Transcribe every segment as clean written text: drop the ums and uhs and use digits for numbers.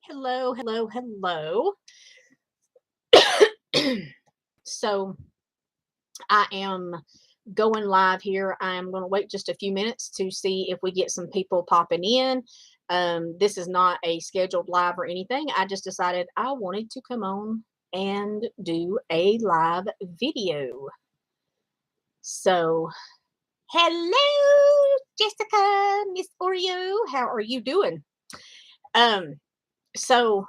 Hello, hello, hello. So I am going live here. I am going to wait just a few minutes to see if we get some people popping in. This is not a scheduled live or anything. I just decided I wanted to come on and do a live video. So, hello, Jessica, Miss Oreo. How are you doing? Um, so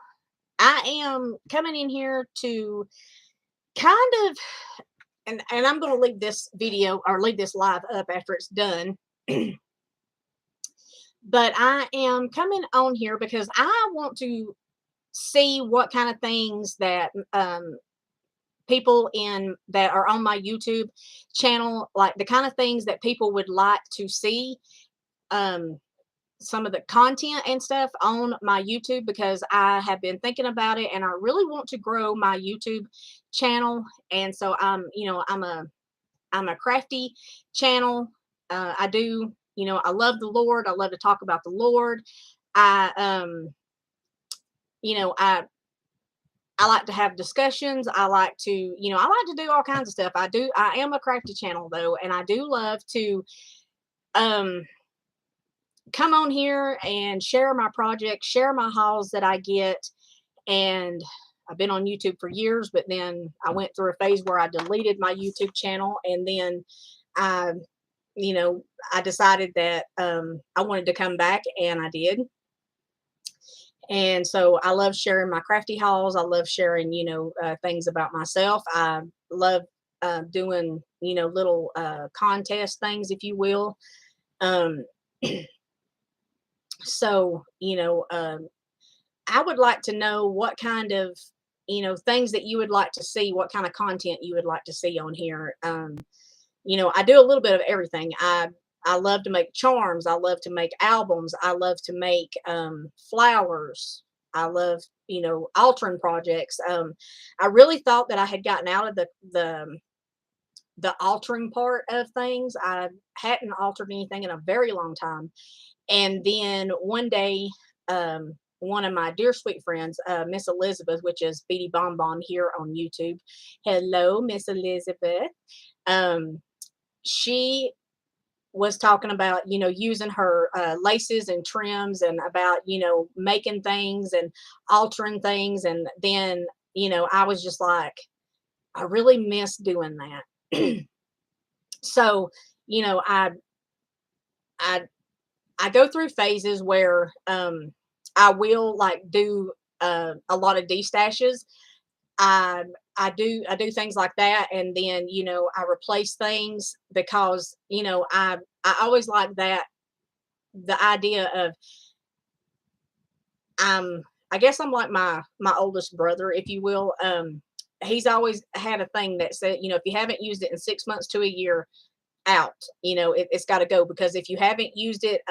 I am coming in here to kind of and I'm going to leave this video or leave this live up after it's done. But I am coming on here because I want to see what kind of things that people in that are on my YouTube channel, like the kind of things that people would like to see. Um, some of the content and stuff on my YouTube because I have been thinking about it and I really want to grow my YouTube channel. And so I'm a crafty channel. I do, I love the Lord. I love to talk about the Lord. I, you know, I like to have discussions. I like to do all kinds of stuff. I am a crafty channel though, and I do love to, um, come on here and share my projects, share my hauls that I get. And I've been on YouTube for years, but then I went through a phase where I deleted my YouTube channel, and then I you know, I decided that I wanted to come back, and I did. And so I love sharing my crafty hauls. I love sharing, things about myself. I love doing, little contest things, if you will. Um, so, I would like to know what kind of, things that you would like to see, what kind of content you would like to see on here. I do a little bit of everything. I love to make charms. I love to make albums. I love to make flowers. I love, altering projects. I really thought that I had gotten out of the altering part of things. I hadn't altered anything in a very long time. And then one day, one of my dear sweet friends, Miss Elizabeth, which is Beady Bonbon here on YouTube. Hello, Miss Elizabeth. Um, she was talking about using her laces and trims and about making things and altering things, and then I was just like, I really miss doing that. So I I go through phases where I will like do a lot of destashes. I I do things like that, and then I replace things because I always like that, the idea of, I'm I guess I'm like my oldest brother, if you will. He's always had a thing that said, if you haven't used it in 6 months to a year, out, it's got to go, because if you haven't used it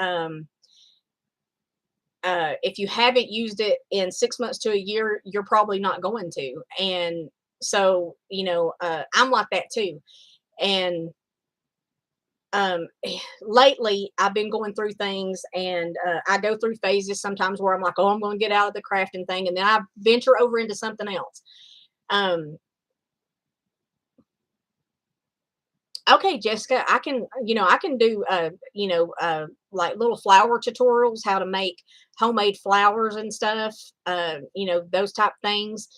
in 6 months to a year, you're probably not going to. And so, I'm like that too. And lately I've been going through things, and I go through phases sometimes where I'm like, oh, I'm going to get out of the crafting thing. And then I venture over into something else. Um, okay, Jessica, I can do, like little flower tutorials, how to make homemade flowers and stuff, those type things.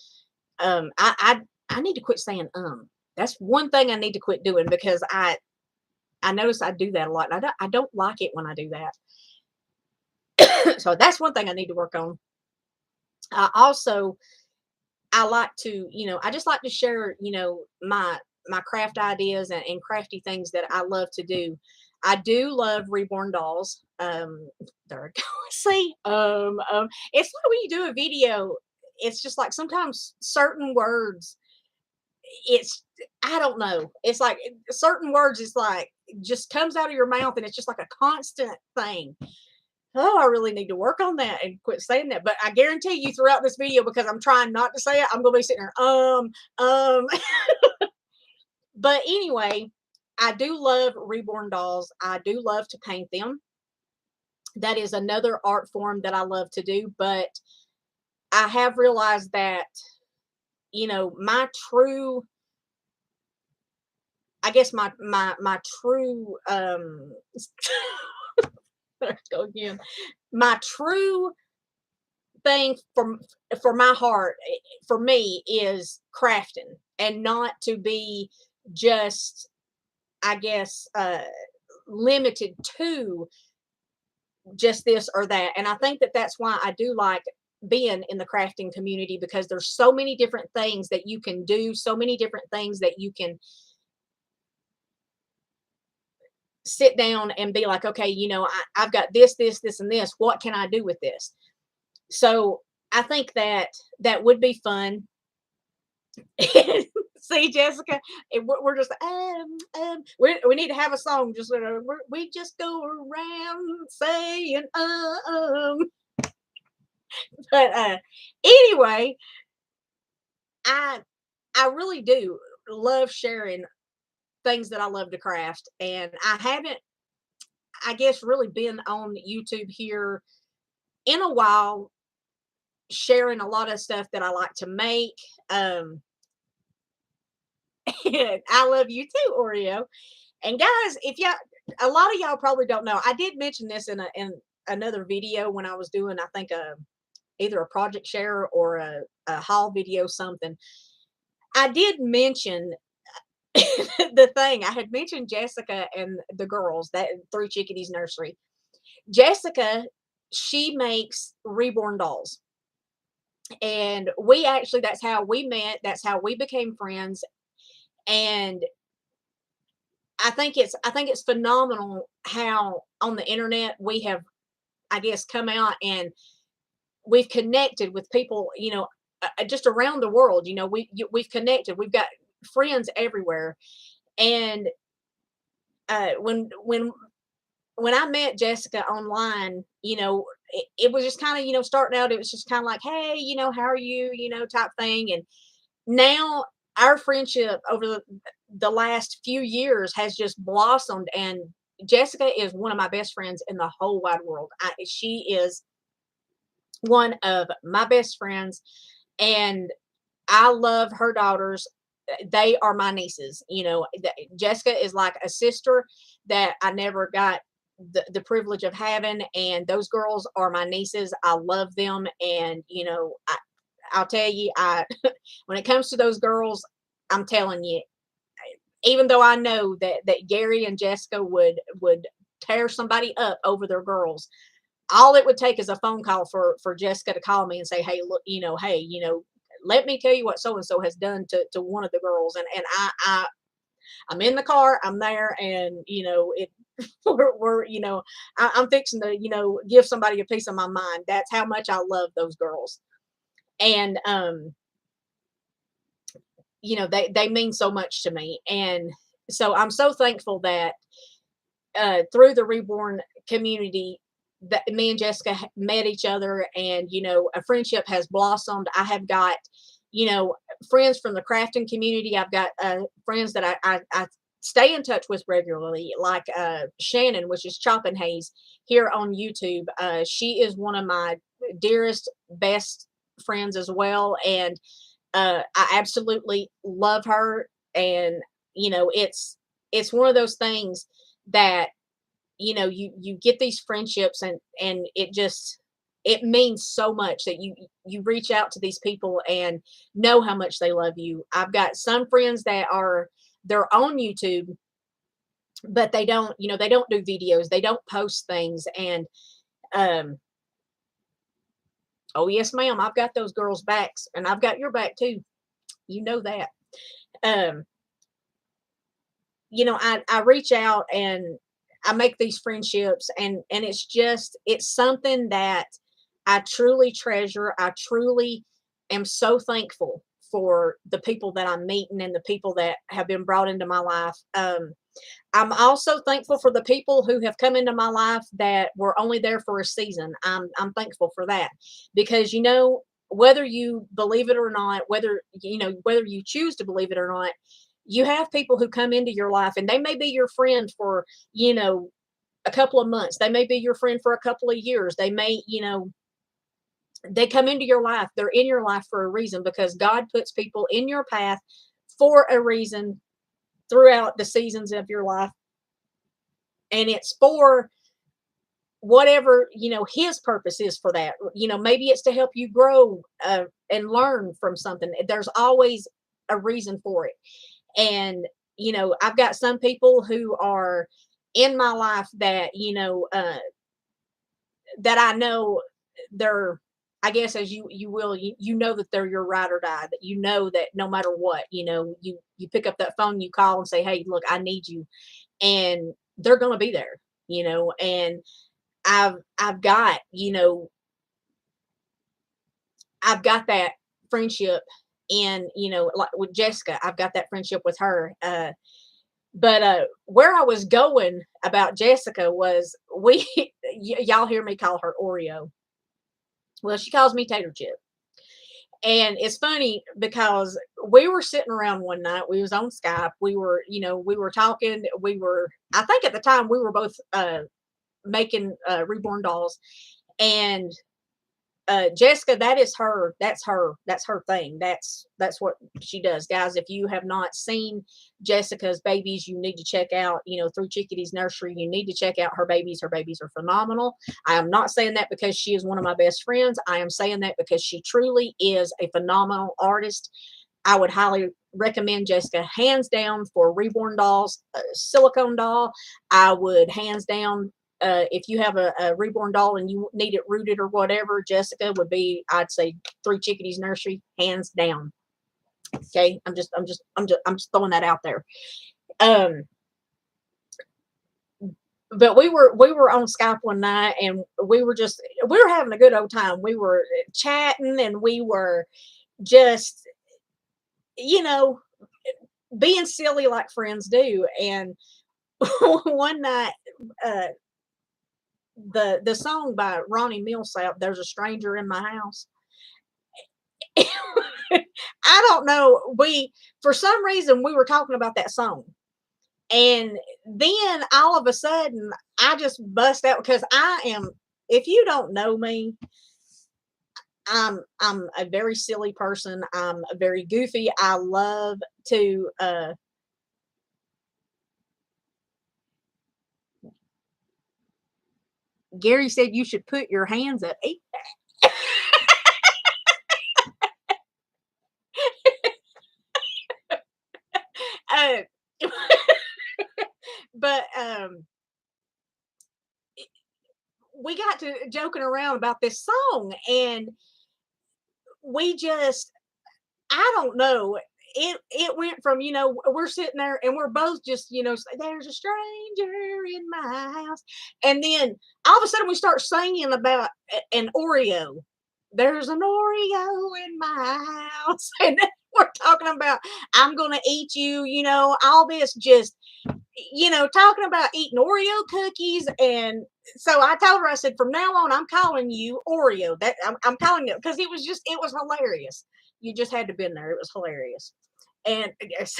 I need to quit saying, that's one thing I need to quit doing, because I notice I do that a lot. And I don't like it when I do that. So that's one thing I need to work on. Also, I like to, I just like to share, my craft ideas and crafty things that I love to do. I do love reborn dolls. There I go. See, it's like when you do a video, it's just like sometimes certain words, it's, I don't know. It's like certain words, it's like just comes out of your mouth, and it's just like a constant thing. Oh, I really need to work on that and quit saying that. But I guarantee you, throughout this video, because I'm trying not to say it, I'm gonna be sitting there, but anyway, I do love reborn dolls. I do love to paint them. That is another art form that I love to do. But I have realized that, my true, I guess my true, let's go again. My true thing for my heart, for me, is crafting, and not to be just, I guess, limited to just this or that. And I think that that's why I do like being in the crafting community, because there's so many different things that you can do, so many different things that you can sit down and be like, okay, I've got this, and this. What can I do with this? So I think that that would be fun. See, Jessica, we're just we need to have a song. Just we just go around saying but anyway, I I really do love sharing things that I love to craft, and I haven't, I guess, really been on YouTube here in a while, sharing a lot of stuff that I like to make. Um, and I love you too, Oreo. And guys, if y'all, a lot of y'all probably don't know, I did mention this in another video when I was doing, I think, either a project share or a haul video, something. I did mention the thing. I had mentioned Jessica and the girls that Three Chickadees Nursery. Jessica, she makes reborn dolls. And we actually, that's how we met. That's how we became friends. And I think it's phenomenal how on the internet we have, I guess, come out and we've connected with people, just around the world. We've connected. We've got friends everywhere. And when I met Jessica online, it was just kind of, starting out, it was just kind of like, hey, how are you, type thing. And now our friendship over the last few years has just blossomed. And Jessica is one of my best friends in the whole wide world. She is one of my best friends, and I love her daughters. They are my nieces. Jessica is like a sister that I never got the privilege of having, and those girls are my nieces. I love them, and I'll tell you, I when it comes to those girls, I'm telling you, even though I know that Gary and Jessica would tear somebody up over their girls, all it would take is a phone call for Jessica to call me and say, hey, look, hey, let me tell you what so and so has done to one of the girls. And I'm in the car, I'm there, and it we're I'm fixing to give somebody a piece of my mind. That's how much I love those girls. And they mean so much to me. And so I'm so thankful that through the reborn community, that me and Jessica met each other, and a friendship has blossomed. I have got friends from the crafting community. I've got friends that I stay in touch with regularly, like Shannon, which is Chopping Haze here on YouTube. She is one of my dearest, best friends as well, and I absolutely love her. And it's one of those things that you get these friendships, and it means so much that you reach out to these people and know how much they love you. I've got some friends that are, they're on YouTube, but they don't do videos, they don't post things. And um oh yes ma'am, I've got those girls backs, and I've got your back too, that. um I reach out and I make these friendships, and it's something that I truly treasure. I truly am so thankful for the people that I'm meeting and the people that have been brought into my life. I'm also thankful for the people who have come into my life that were only there for a season. I'm thankful for that, because whether you believe it or not, whether you choose to believe it or not, you have people who come into your life, and they may be your friend for a couple of months. They may be your friend for a couple of years. They may They come into your life. They're in your life for a reason, because God puts people in your path for a reason throughout the seasons of your life. And it's for whatever, his purpose is for that. Maybe it's to help you grow, and learn from something. There's always a reason for it. And I've got some people who are in my life that, that I know they're, I guess, as you will, you know that they're your ride or die, that you know that no matter what, you pick up that phone, you call and say, hey, look, I need you. And they're going to be there. And I've got, I've got that friendship. And like with Jessica, I've got that friendship with her. But where I was going about Jessica was, y'all hear me call her Oreo. Well, she calls me Tater Chip. And it's funny because we were sitting around one night. We was on Skype. We were talking. I think at the time we were both making reborn dolls. And Jessica, that's her thing. That's what she does, guys. If you have not seen Jessica's babies, you need to check out, through Chickadee's Nursery. You need to check out her babies. Her babies are phenomenal. I am not saying that because she is one of my best friends. I am saying that because she truly is a phenomenal artist. I would highly recommend Jessica, hands down, for reborn dolls. Silicone doll, I would hands down. If you have a reborn doll and you need it rooted or whatever, Jessica would be, I'd say, Three Chickadees Nursery, hands down. Okay, I'm just throwing that out there. Um, but we were on Skype one night, and we were having a good old time. We were chatting, and we were just, you know being silly like friends do. And one night, uh, the song by Ronnie Millsap, "There's a Stranger in My House." I don't know. For some reason, we were talking about that song. And then all of a sudden, I just bust out, because if you don't know me, I'm a very silly person. I'm a very goofy. I love to, Gary said you should put your hands up. Uh, but we got to joking around about this song, and we just, I don't know. It went from, we're sitting there and we're both just, there's a stranger in my house. And then all of a sudden we start singing about an Oreo. There's an Oreo in my house. And then we're talking about, I'm going to eat you, all this, just, talking about eating Oreo cookies. And so I told her, I said, from now on, I'm calling you Oreo. That I'm calling it, because it was hilarious. You just had to been there. It was hilarious. And I guess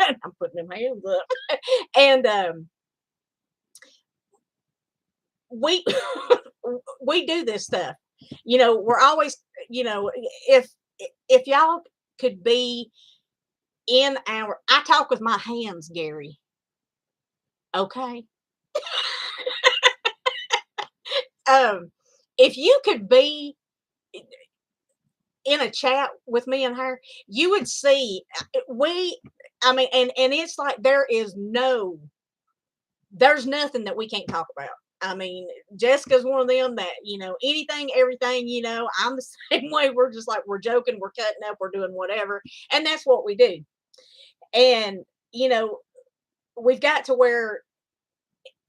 I'm putting them hands up. And we we do this stuff. We're always, if y'all could be in our, I talk with my hands, Gary. Okay. Um, if you could be in a chat with me and her, you would see, I mean, and it's like there's nothing that we can't talk about. I mean, Jessica's one of them that, anything, everything, I'm the same way. We're just like, we're joking, we're cutting up, we're doing whatever. And that's what we do. And, we've got to where,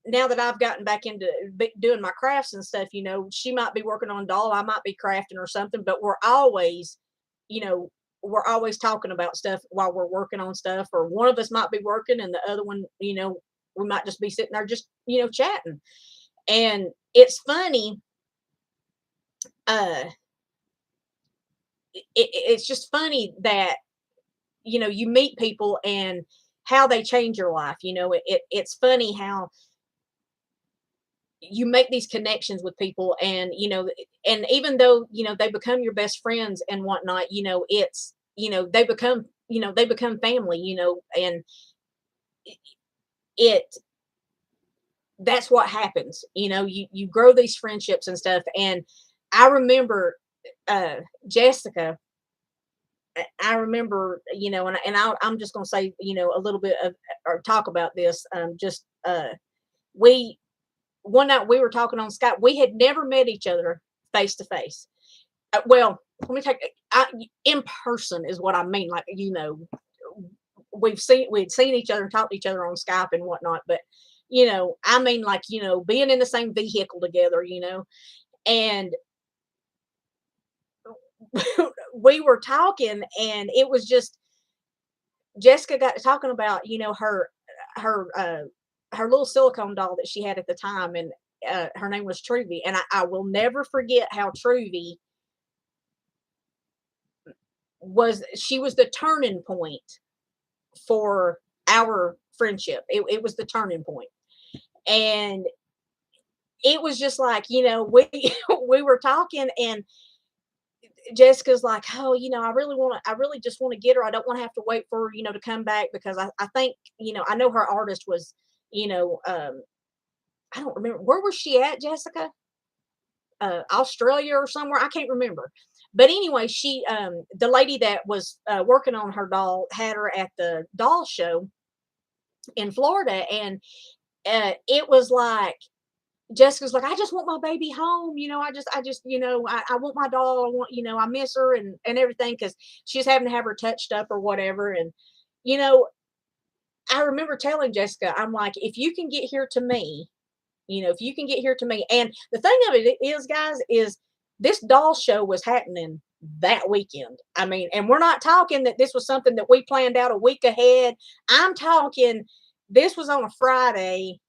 now that I've gotten back into doing my crafts and stuff, she might be working on a doll, I might be crafting or something, but you know, we're always talking about stuff while we're working on stuff, or one of us might be working and the other one, we might just be sitting there just, chatting. And it's funny, uh, it's just funny that, you meet people and how they change your life. It's funny how you make these connections with people, and and even though they become your best friends and whatnot, it's they become family, and it that's what happens. You grow these friendships and stuff. And I remember uh Jessica. I remember, I'm just going to say, a little bit of, or talk about this. Just we One night we were talking on Skype. We had never met each other face to face. Well, let me take in person is what I mean. Like, we'd seen each other and talked to each other on Skype and whatnot. But I mean, like, being in the same vehicle together. And we were talking, and it was just Jessica got to talking about, her her little silicone doll that she had at the time, and her name was Truvy. And I will never forget how Truvy she was the turning point for our friendship. It was the turning point. And it was just like, we we were talking, and Jessica's like, oh, I really just want to get her. I don't want to have to wait for her, to come back, because I think, I know her artist was, you know, um, I don't remember, where was she at, Jessica? Australia or somewhere. I can't remember. But anyway, the lady that was working on her doll had her at the doll show in Florida. And it was like, Jessica's like, I just want my baby home. I want my doll. I want, I miss her and everything, because she's having to have her touched up or whatever. And, you know, I remember telling Jessica, I'm like, if you can get here to me, if you can get here to me. And the thing of it is, guys, is this doll show was happening that weekend. I mean, and we're not talking that this was something that we planned out a week ahead. I'm talking, this was on a Friday.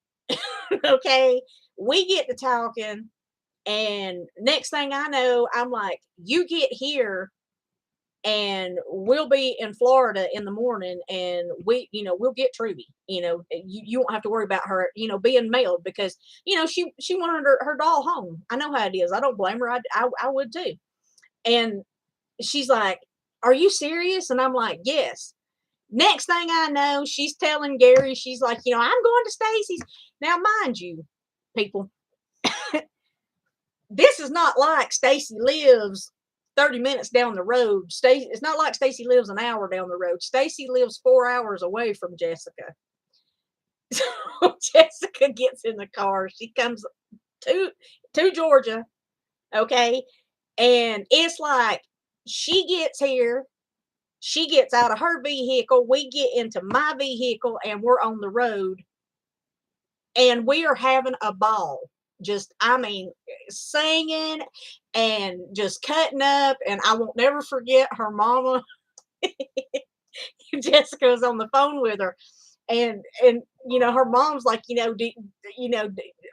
Okay. We get to talking, and next thing I know, I'm like, you get here and we'll be in Florida in the morning, and we'll get Truby. You won't have to worry about her, being mailed, because, she wanted her doll home. I know how it is. I don't blame her. I would too. And she's like, are you serious? And I'm like, yes. Next thing I know, she's telling Gary, she's like, I'm going to Stacy's. Now, mind you, people, this is not like Stacy lives 30 minutes down the road. It's not like Stacy lives an hour down the road. Stacy lives 4 hours away from Jessica. So Jessica gets in the car. She comes to Georgia. Okay. And it's like, she gets here, she gets out of her vehicle, we get into my vehicle, and we're on the road, and we are having a ball. Just, I mean, singing and just cutting up. And I won't never forget her mama. Jessica was on the phone with her, and her mom's like,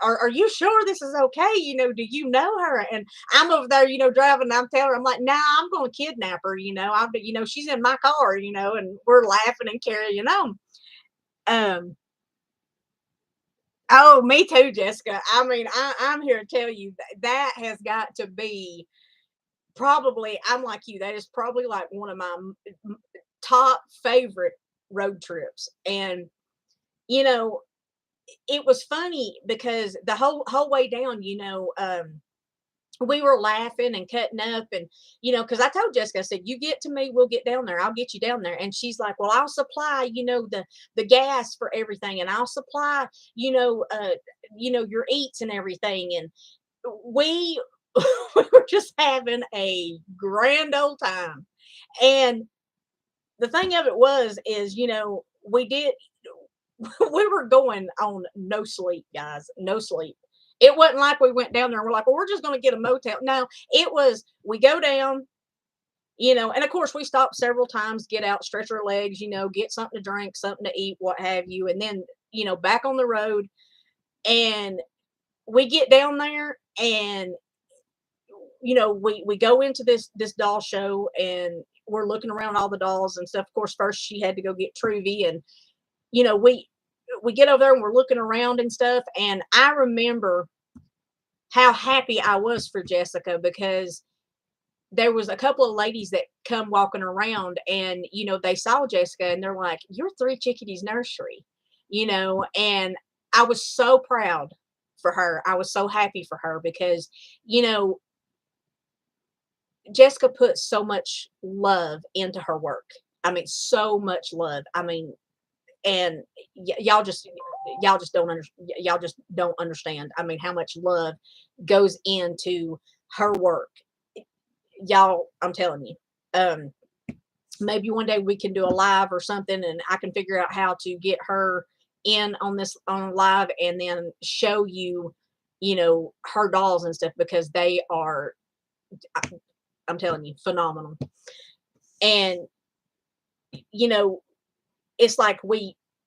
are you sure this is okay? Do you know her? And I'm over there, driving. And I'm telling her, I'm like, nah, I'm going to kidnap her. She's in my car. And we're laughing and carrying on. Um, Oh, me too, Jessica. I mean, I'm here to tell you that has got to be probably, I'm like you, that is probably like one of my top favorite road trips. And, you know, it was funny because the whole way down, we were laughing and cutting up. And because I told Jessica, I said, you get to me, we'll get down there, I'll get you down there. And she's like, well, I'll supply, the gas for everything, and I'll supply, your eats and everything. And we we were just having a grand old time. And the thing of it is, we did we were going on no sleep, guys, no sleep. It wasn't like we went down there and we're like, well, we're just going to get a motel. No, it was, we go down, and of course we stopped several times, get out, stretch our legs, get something to drink, something to eat, what have you. And then, back on the road. And we get down there, and, we go into this doll show, and we're looking around all the dolls and stuff. Of course, first she had to go get Truvy. And, we get over there and we're looking around and stuff. And I remember how happy I was for Jessica, because there was a couple of ladies that come walking around, and they saw Jessica and they're like, "You're Three Chickadees Nursery," and I was so proud for her. I was so happy for her because you know Jessica put so much love into her work. I mean, so much love. I mean, and y'all just don't understand. I mean, how much love goes into her work. Y'all, I'm telling you. Um, Maybe one day we can do a live or something, and I can figure out how to get her in on this on live, and then show you, her dolls and stuff, because they are, I'm telling you, phenomenal. And you know, it's like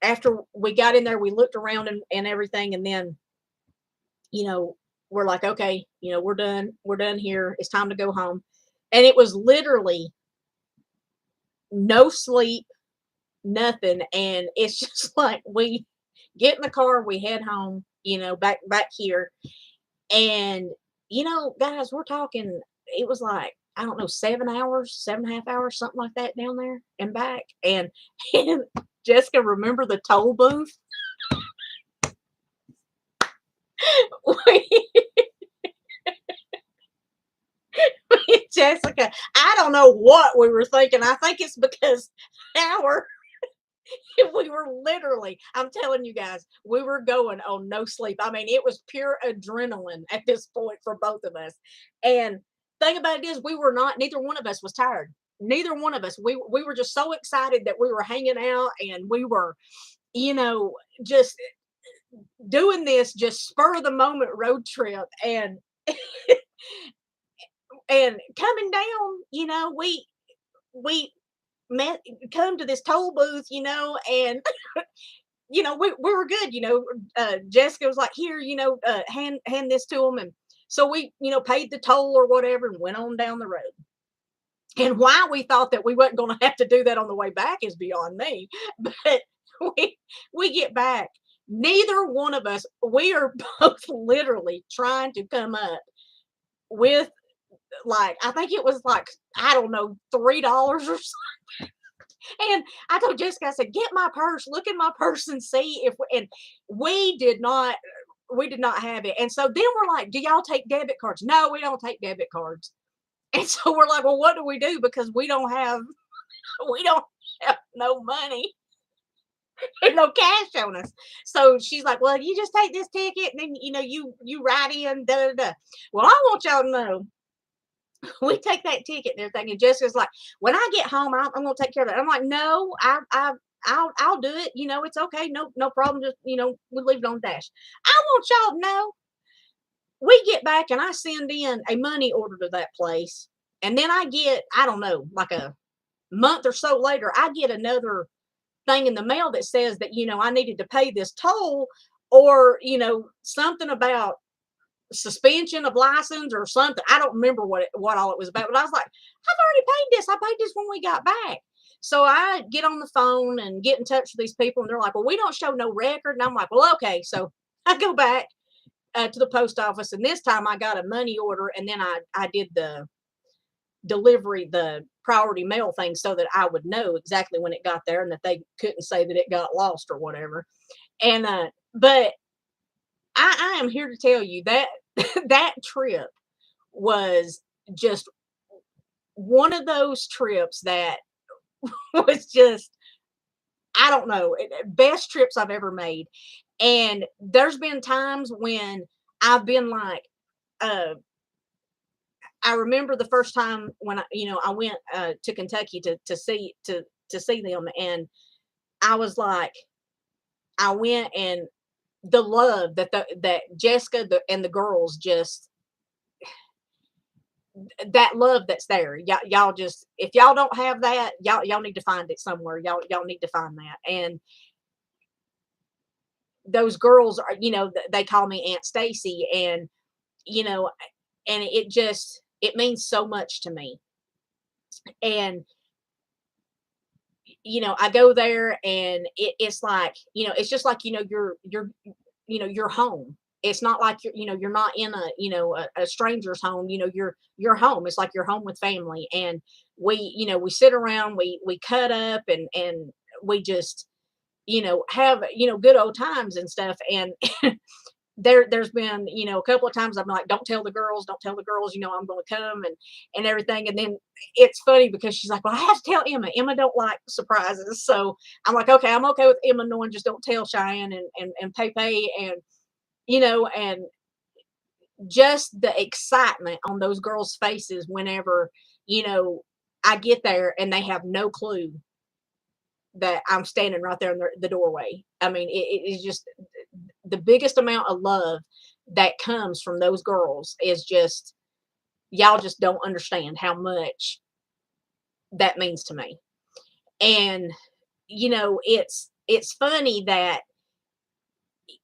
after we got in there, we looked around and everything, and then you know we're like, okay, we're done here, it's time to go home. And it was literally no sleep, nothing. And it's just like we get in the car, we head home, back here. And guys, we're talking, it was like, I don't know, 7 hours, 7.5 hours, something like that, down there and back. And and Jessica, remember the toll booth? We- Jessica, I don't know what we were thinking. I think it's because our we were literally, I'm telling you guys, we were going on no sleep. I mean, it was pure adrenaline at this point for both of us. And thing about it is, we were not, neither one of us was tired. Neither one of us. We were just so excited that we were hanging out, and we were, just doing this just spur of the moment road trip. And coming down, we met come to this toll booth, and we were good. Jessica was like, here, hand this to him. And so we, paid the toll or whatever, and went on down the road. And why we thought that we wasn't going to have to do that on the way back is beyond me. But we get back. Neither one of us, we are both literally trying to come up with, like, I think it was like, I don't know, $3 or something. And I told Jessica, I said, get my purse, look in my purse and see if and we did not have it. And so then we're like, do y'all take debit cards? No, we don't take debit cards. And so we're like, well, what do we do? Because we don't have no money and no cash on us. So she's like, well, you just take this ticket, and then you write in, da da da. Well, I want y'all to know, we take that ticket and everything, and Jessica's like, when I get home, I'm gonna take care of it. I'm like, no, I'll do it. It's okay, no problem. Just we leave it on dash. I want y'all to know, we get back and I send in a money order to that place, and then I get, I don't know, like a month or so later, I get another thing in the mail that says that I needed to pay this toll, or something about suspension of license or something. I don't remember what all it was about, but I was like, I've already paid this. I paid this when we got back. So I get on the phone and get in touch with these people, and they're like, well, we don't show no record. And I'm like, well, okay. So I go back to the post office, and this time I got a money order, and then I did the delivery, the priority mail thing, so that I would know exactly when it got there, and that they couldn't say that it got lost or whatever. And but I am here to tell you that that trip was just one of those trips that was just, I don't know, best trips I've ever made. And there's been times when I've been like, uh, I remember the first time when I went to Kentucky to see them, and I was like, I went, and the love that Jessica and the girls just, that love that's there. Y'all just, if y'all don't have that, y'all need to find it somewhere. Y'all need to find that. And those girls are, they call me Aunt Stacy, and you know, and it means so much to me. And I go there, and it's like, it's just like, you're home. It's not like you're not in a stranger's home. Your home. It's like your home with family. And we sit around, we cut up, and we just have good old times and stuff. And there's been a couple of times I'm like, don't tell the girls, don't tell the girls, I'm going to come and everything. And then it's funny because she's like, well, I have to tell Emma don't like surprises. So I'm like, okay, I'm okay with Emma knowing, just don't tell Cheyenne and Pepe. And just the excitement on those girls' faces whenever you know I get there, and they have no clue that I'm standing right there in the doorway. I mean, it is just the biggest amount of love that comes from those girls is just, y'all just don't understand how much that means to me. And it's funny that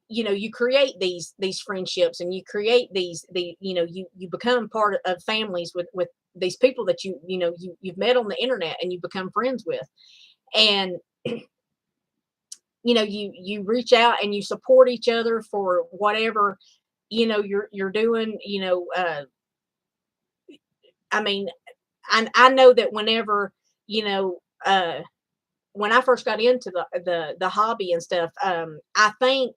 you create these friendships, and you create you become part of families with these people that you've met on the internet, and you become friends with. And you reach out and you support each other for whatever you're doing. I mean, I know that whenever you know when I first got into the hobby and stuff, I think,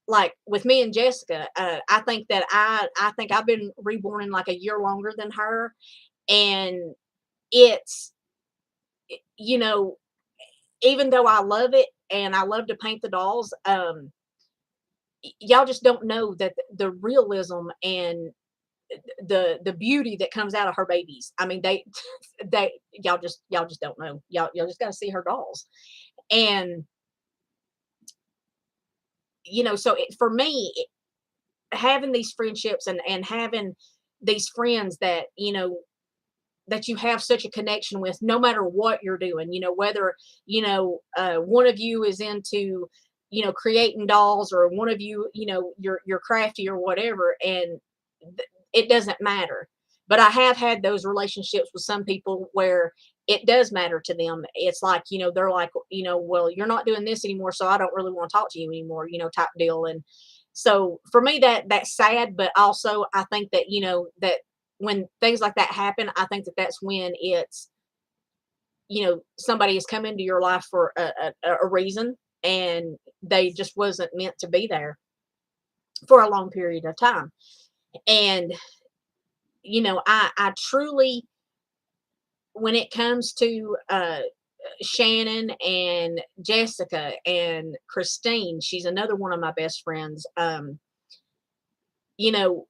like with me and Jessica, I think that I think I've been reborn in like a year longer than her. And it's you know even though I love it and I love to paint the dolls, y'all just don't know that the realism and the beauty that comes out of her babies. I mean, they y'all just don't know. Y'all just got to see her dolls. And so for me, having these friendships and having these friends that you have such a connection with, no matter what you're doing, whether one of you is into creating dolls, or one of you're crafty or whatever. And it doesn't matter. But I have had those relationships with some people where it does matter to them. It's like, they're like, well, you're not doing this anymore, so I don't really want to talk to you anymore, type deal. And so for me, that's sad. But also I think that that when things like that happen, I think that that's when it's somebody has come into your life for a reason, and they just wasn't meant to be there for a long period of time. And I truly, when it comes to Shannon and Jessica and Christine, she's another one of my best friends. You know,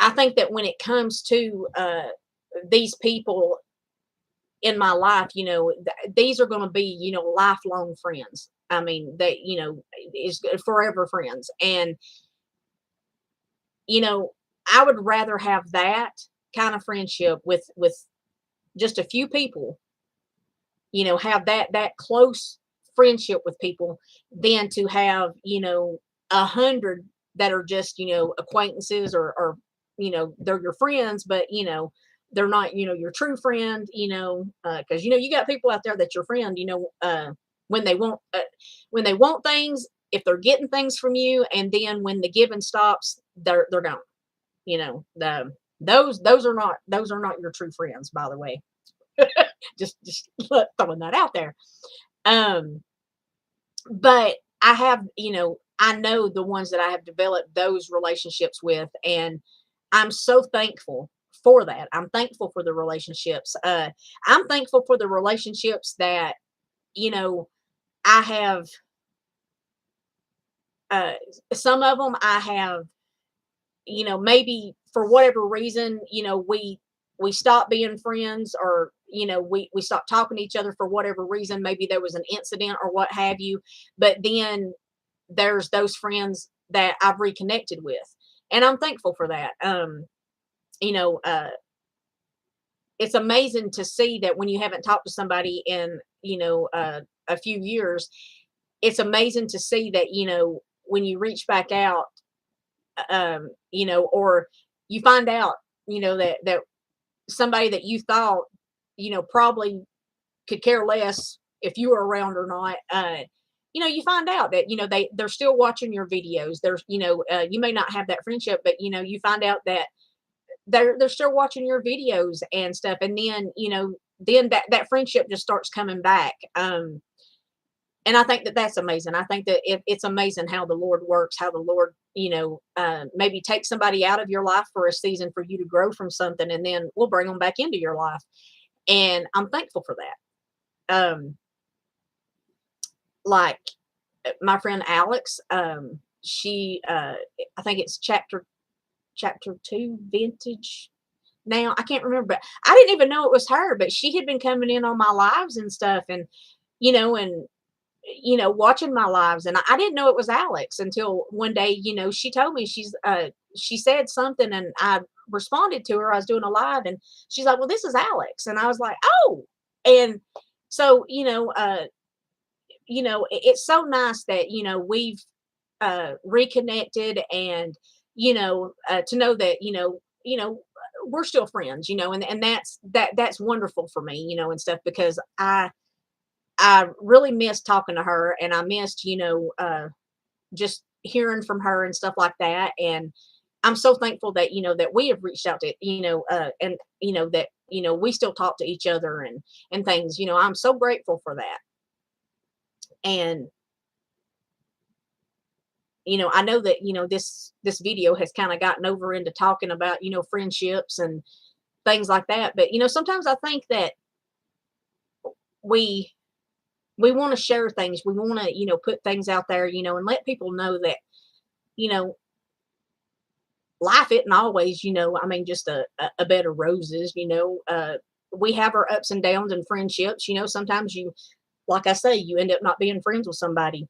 I think that when it comes to these people in my life, these are going to be, lifelong friends. I mean, they, is forever friends. And, you know, I would rather have that kind of friendship with just a few people, have that close friendship with people, than to have, 100 that are just, acquaintances, or they're your friends, but they're not, your true friend, because you got people out there that your friend, when when they want things, if they're getting things from you, and then when the giving stops, they're gone. Those are not your true friends, by the way. just throwing that out there. Um, but I know the ones that I have developed those relationships with, and I'm so thankful for that. I'm thankful for the relationships. I'm thankful for the relationships that, you know, I have, uh, some of them I have, maybe for whatever reason, we stopped being friends, or, we stopped talking to each other for whatever reason. Maybe there was an incident or what have you. But then there's those friends that I've reconnected with. And I'm thankful for that. You know, uh, it's amazing to see that when you haven't talked to somebody in, a few years, it's amazing to see that, when you reach back out, or you find out, that somebody that you thought, probably could care less if you were around or not. you find out that, they're still watching your videos. There's, you may not have that friendship, but, you find out that they're still watching your videos and stuff. And then, then that friendship just starts coming back. And I think that that's amazing. I think that it's amazing how the Lord works, how the Lord, maybe takes somebody out of your life for a season for you to grow from something, and then we'll bring them back into your life. And I'm thankful for that. Like my friend Alex, she, I think it's chapter 2 vintage now. I can't remember, but I didn't even know it was her, but she had been coming in on my lives and stuff, and, and watching my lives. And I didn't know it was Alex until one day, she told me she said something, and I responded to her. I was doing a live, and she's like, well, this is Alex. And I was like, oh. And so, it's so nice that, we've reconnected, and, to know that, we're still friends, and that's wonderful for me, and stuff, because I really missed talking to her, and I missed, just hearing from her and stuff like that. And I'm so thankful that, that we have reached out to, and, that, we still talk to each other and things, I'm so grateful for that. And, I know that, this video has kind of gotten over into talking about, friendships and things like that. But, sometimes I think that we we want to share things. We want to, put things out there, and let people know that, you know, life isn't always, I mean, just a bed of roses, we have our ups and downs and friendships, sometimes like I say, you end up not being friends with somebody.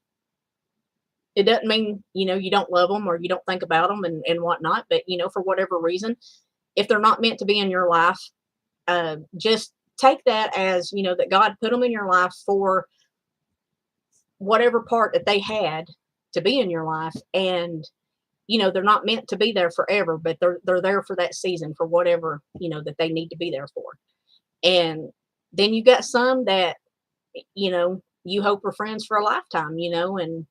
It doesn't mean, you don't love them or you don't think about them and whatnot, but, for whatever reason, if they're not meant to be in your life, just take that as, that God put them in your life for whatever part that they had to be in your life. And, they're not meant to be there forever, but they're there for that season, for whatever, that they need to be there for. And then you got some that, you hope are friends for a lifetime, and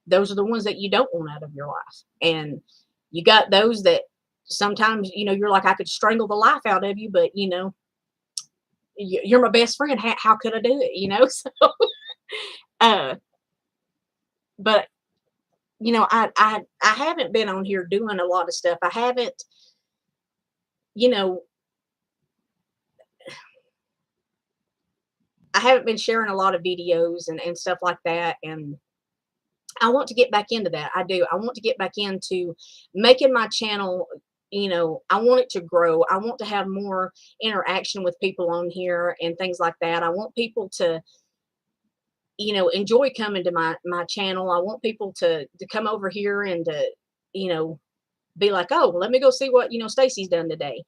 those are the ones that you don't want out of your life. And you got those that sometimes, you're like, I could strangle the life out of you, but, you're my best friend. How could I do it? So, uh, but, I haven't been on here doing a lot of stuff. I haven't, you know, I haven't been sharing a lot of videos and stuff like that. And I want to get back into that. I do. I want to get back into making my channel, I want it to grow. I want to have more interaction with people on here and things like that. I want people to, enjoy coming to my channel. I want people to come over here and to, you know, be like, oh, well, let me go see what, Stacy's done today.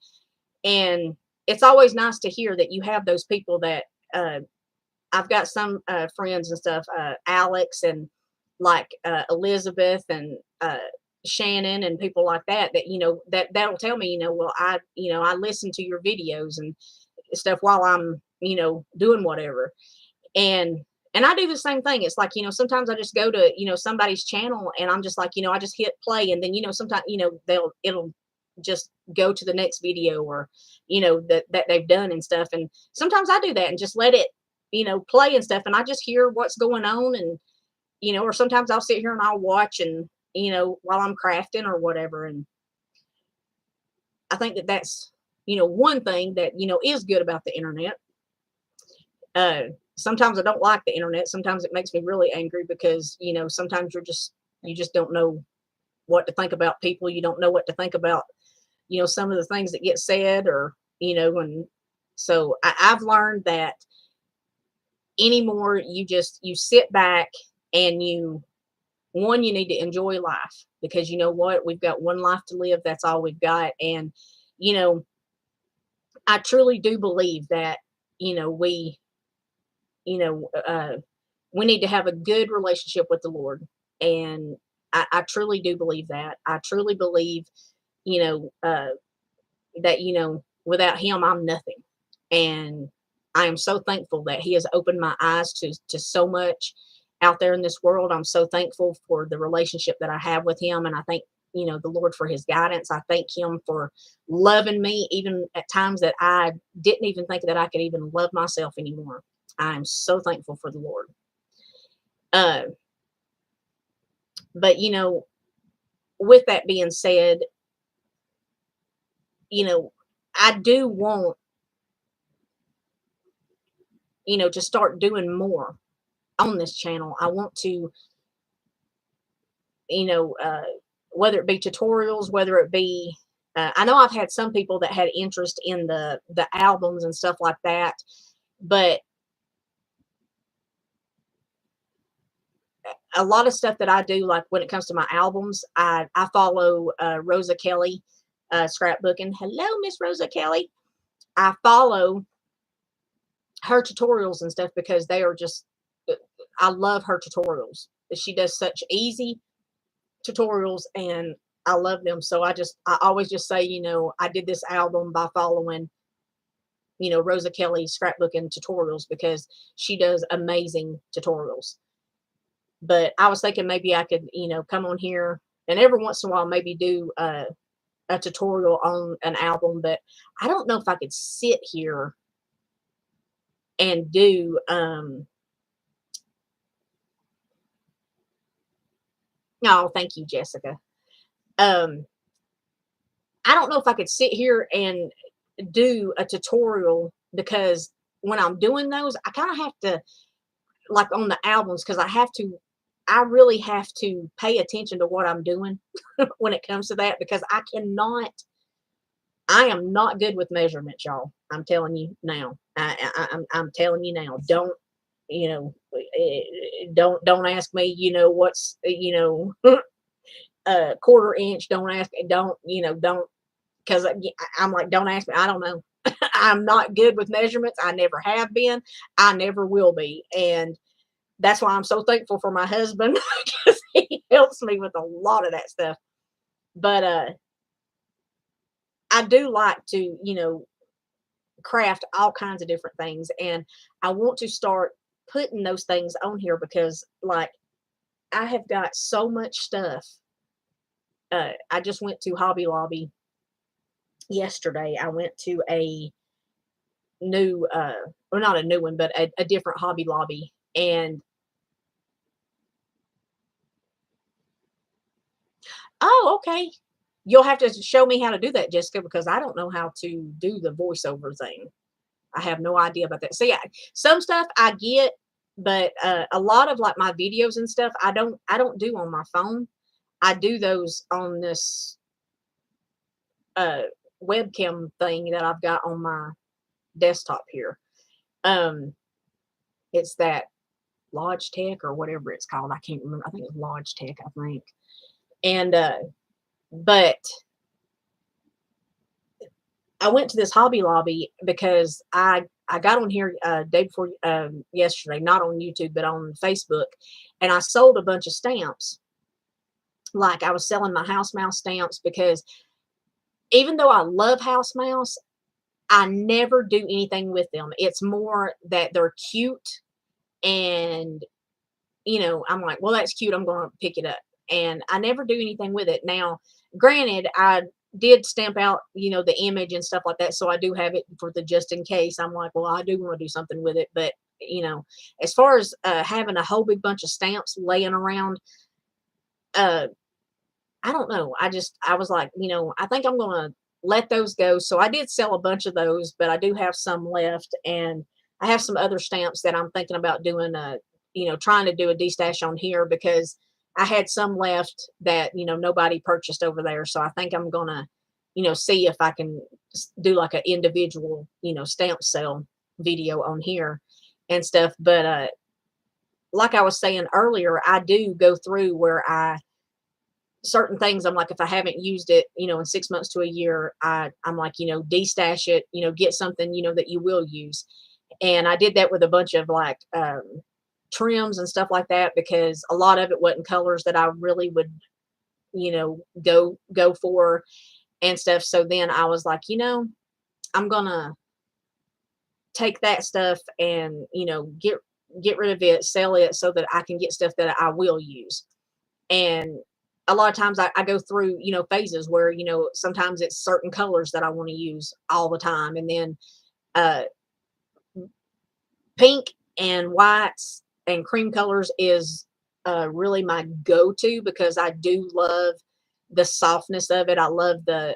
And it's always nice to hear that you have those people that, I've got some friends and stuff, Alex and like Elizabeth and Shannon and people like that, that, that'll tell me, well, I listen to your videos and stuff while I'm, doing whatever. And I do the same thing. It's like, sometimes I just go to, somebody's channel and I'm just like, I just hit play, and then, sometimes, it'll just go to the next video, or, that they've done and stuff. And sometimes I do that and just let it, play and stuff. And I just hear what's going on, and, or sometimes I'll sit here and I'll watch, and, while I'm crafting or whatever. And I think that that's, one thing that, is good about the internet. Sometimes I don't like the internet. Sometimes it makes me really angry because, sometimes you just don't know what to think about people. You don't know what to think about, some of the things that get said, or, and so I've learned that anymore, you sit back and you need to enjoy life, because you know what, we've got one life to live. That's all we've got. And, I truly do believe that, we, you know, uh, we need to have a good relationship with the Lord. And I truly do believe that. I truly believe, you know, that, without him, I'm nothing. And I am so thankful that he has opened my eyes to so much. out there in this world. I'm so thankful for the relationship that I have with him. And I thank, the Lord for his guidance. I thank him for loving me, even at times that I didn't even think that I could even love myself anymore. I'm so thankful for the Lord. Uh, but, with that being said, I do want, to start doing more on this channel. I want to, you know, uh, whether it be tutorials, whether it be, I know I've had some people that had interest in the albums and stuff like that, but a lot of stuff that I do, like when it comes to my albums, I follow Rosa Kelly, scrapbooking. Hello, Miss Rosa Kelly. I follow her tutorials and stuff because they are just, I love her tutorials. She does such easy tutorials and I love them. So I always just say, I did this album by following, Rosa Kelly's scrapbooking tutorials because she does amazing tutorials. But I was thinking maybe I could, come on here and every once in a while maybe do a tutorial on an album, but I don't know if I could sit here and do oh, thank you, Jessica. Um I don't know if I could sit here and do a tutorial because when I'm doing those, I kind of have to, like on the albums, because I really have to pay attention to what I'm doing when it comes to that because I am not good with measurements, y'all. I'm telling you now. I'm telling you now. Don't ask me, what's, a quarter inch. Don't ask, don't, because I'm like, don't ask me. I don't know. I'm not good with measurements. I never have been. I never will be. And that's why I'm so thankful for my husband because he helps me with a lot of that stuff. But I do like to, craft all kinds of different things. And I want to start putting those things on here because, like, I have got so much stuff. I just went to Hobby Lobby yesterday. I went to a new, well, not a new one, but a different Hobby Lobby. And oh, okay. You'll have to show me how to do that, Jessica, because I don't know how to do the voiceover thing. I have no idea about that. So yeah, some stuff I get, but a lot of like my videos and stuff I don't do on my phone. I do those on this uh webcam thing that I've got on my desktop here. Um it's that Logitech or whatever it's called. I can't remember. I think it's Logitech, I think. And but I went to this Hobby Lobby because I got on here day before yesterday, not on YouTube but on Facebook, and I sold a bunch of stamps. Like I was selling my house mouse stamps because even though I love house mouse, I never do anything with them. It's more that they're cute and I'm like, well, that's cute. I'm going to pick it up. And I never do anything with it. Now, granted, I did stamp out, the image and stuff like that. So I do have it for the just in case. I'm like, well, I do want to do something with it. But, as far as having a whole big bunch of stamps laying around, uh, I don't know. I was like, I think I'm going to let those go. So I did sell a bunch of those, but I do have some left. And I have some other stamps that I'm thinking about doing trying to do a destash on here because I had some left that, nobody purchased over there. So I think I'm going to, see if I can do like an individual, stamp sale video on here and stuff. But like I was saying earlier, I do go through where certain things I'm like, if I haven't used it, in 6 months to a year, I'm like, destash it, get something, that you will use. And I did that with a bunch of like trims and stuff like that because a lot of it wasn't colors that I really would, go for and stuff. So then I was like, I'm gonna take that stuff and, get rid of it, sell it so that I can get stuff that I will use. And a lot of times I go through, phases where, sometimes it's certain colors that I want to use all the time. And then uh, pink and whites and cream colors is really my go-to because I do love the softness of it. I love the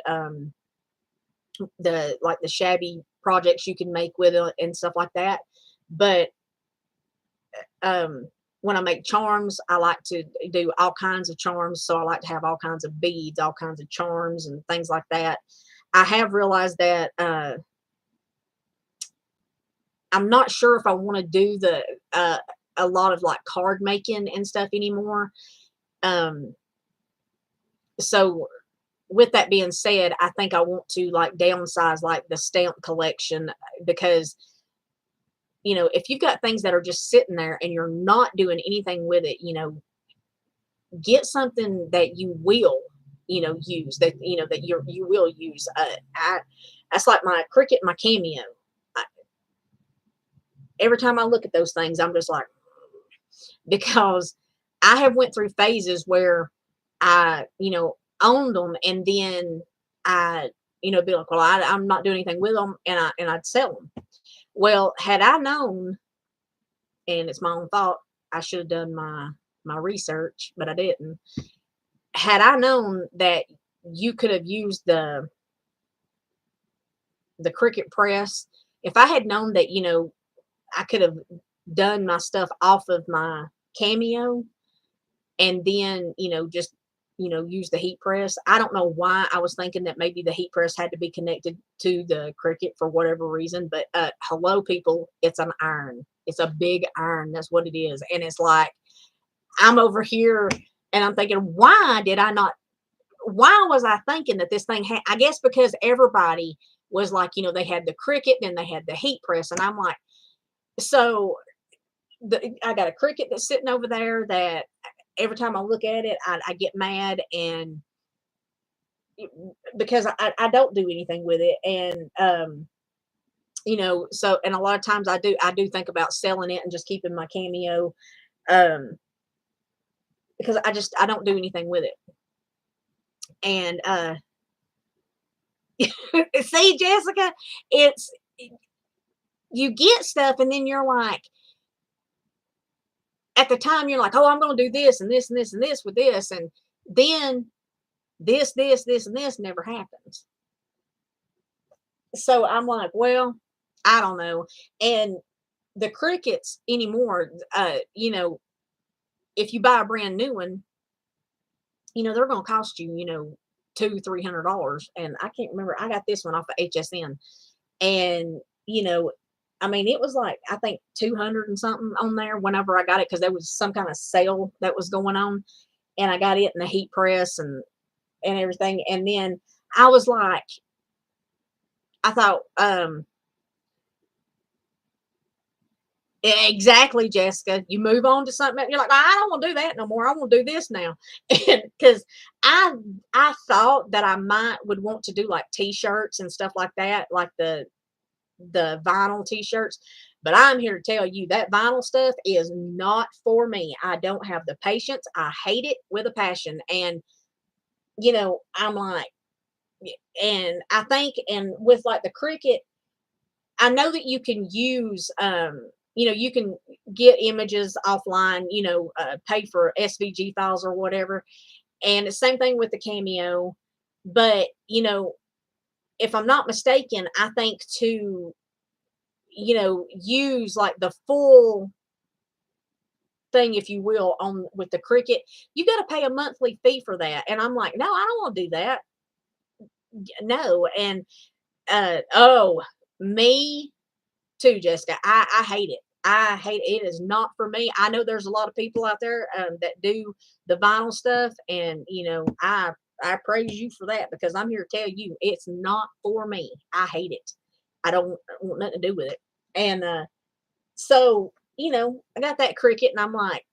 like the shabby projects you can make with it and stuff like that. But when I make charms, I like to do all kinds of charms. So I like to have all kinds of beads, all kinds of charms and things like that. I have realized that I'm not sure if I want to do the a lot of like card making and stuff anymore. Um, so with that being said, I think I want to like downsize like the stamp collection because if you've got things that are just sitting there and you're not doing anything with it, get something that you will, use that you will use. That's like my Cricut, my Cameo. I, every time I look at those things, I'm just like, because I have went through phases where I, owned them, and then I, be like, well, I'm not doing anything with them, and I'd sell them. Well, had I known, and it's my own fault, I should have done my research, but I didn't. Had I known that you could have used the Cricut press, if I had known that, I could have done my stuff off of my Cameo and then, just, use the heat press. I don't know why I was thinking that maybe the heat press had to be connected to the Cricut for whatever reason, but hello people, it's an iron. It's a big iron. That's what it is. And it's like, I'm over here and I'm thinking, why was I thinking that this thing had, I guess because everybody was like, they had the Cricut, then they had the heat press. And I'm like, so I got a Cricut that's sitting over there that every time I look at it, I get mad, and because I don't do anything with it. And, so, and a lot of times I do think about selling it and just keeping my Cameo, um, because I don't do anything with it. And, see, Jessica, it's, you get stuff and then you're like, at the time you're like, oh, I'm going to do this and this and this and this with this. And then this and this never happens. So I'm like, well, I don't know. And the Crickets anymore, if you buy a brand new one, they're going to cost you, $200-300. And I can't remember. I got this one off of HSN, and I mean, it was like, I think 200 and something on there whenever I got it, because there was some kind of sale that was going on, and I got it in the heat press and everything. And then I was like, I thought, exactly, Jessica. You move on to something else. You're like, I don't want to do that no more. I want to do this now. And because I thought that I would want to do like t-shirts and stuff like that, like the vinyl t-shirts. But I'm here to tell you that vinyl stuff is not for me. I don't have the patience. I hate it with a passion. And I'm like, and I think, and with like the Cricut, I know that you can use, you can get images offline, pay for SVG files or whatever. And the same thing with the Cameo. But, if I'm not mistaken, I think to, use like the full thing, if you will, on with the Cricut, you got to pay a monthly fee for that. And I'm like, no, I don't want to do that. No. And, oh, me too, Jessica. I hate it. I hate it. It is not for me. I know there's a lot of people out there that do the vinyl stuff, and I praise you for that, because I'm here to tell you it's not for me. I hate it. I don't want nothing to do with it. And so I got that Cricut, and I'm like,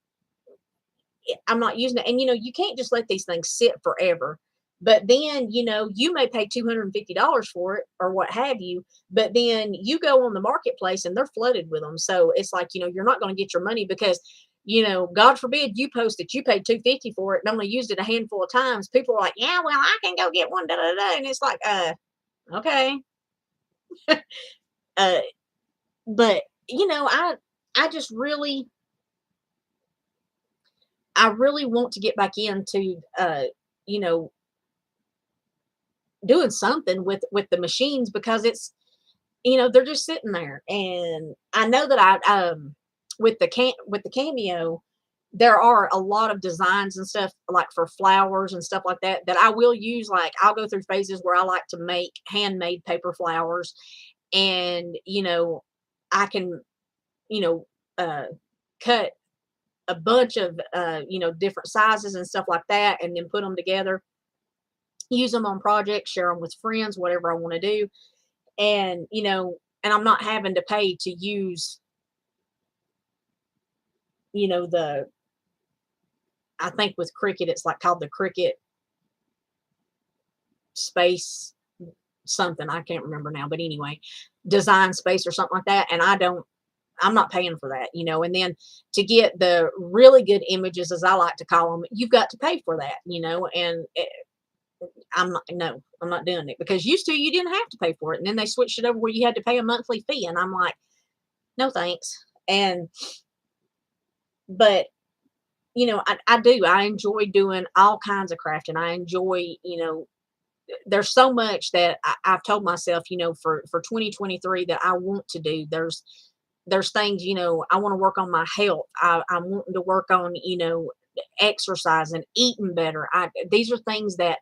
I'm not using it. And you can't just let these things sit forever. But then, you may pay $250 for it or what have you, but then you go on the marketplace and they're flooded with them. So it's like, you're not going to get your money because, God forbid you post that you paid 250 for it and only used it a handful of times. People are like, yeah, well, I can go get one, da da da. And it's like, okay. Uh, but I just really, I really want to get back into, you know, doing something with the machines because they're just sitting there. And I know that with the Cameo, there are a lot of designs and stuff like for flowers and stuff like that that I will use. Like I'll go through phases where I like to make handmade paper flowers, and I can you know uh cut a bunch of different sizes and stuff like that, and then put them together, use them on projects, share them with friends, whatever I want to do. And I'm not having to pay to use the I think with Cricut it's like called the Cricut space something, I can't remember now, but anyway, design space or something like that. And I'm not paying for that, and then to get the really good images, as I like to call them, you've got to pay for that, and I'm not doing it, because used to you didn't have to pay for it, and then they switched it over where you had to pay a monthly fee, and I'm like, no thanks. And but I enjoy doing all kinds of crafting. I enjoy, there's so much that I've told myself, for 2023 that I want to do. There's things, I want to work on my health. I'm wanting to work on, exercise and eating better. These are things that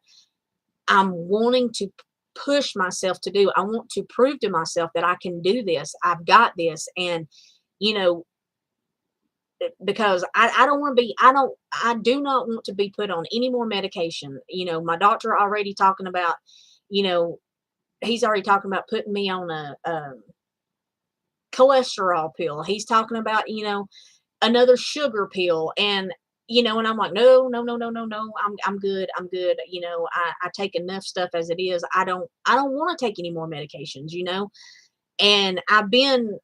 I'm wanting to push myself to do. I want to prove to myself that I can do this. I've got this. And, you know, because I don't want to be, I do not want to be put on any more medication. My doctor already talking about, you know, he's already talking about putting me on a cholesterol pill. He's talking about, another sugar pill. And I'm like, no, no, no, no, no, no. I'm good. I'm good. I take enough stuff as it is. I don't want to take any more medications. And I've been,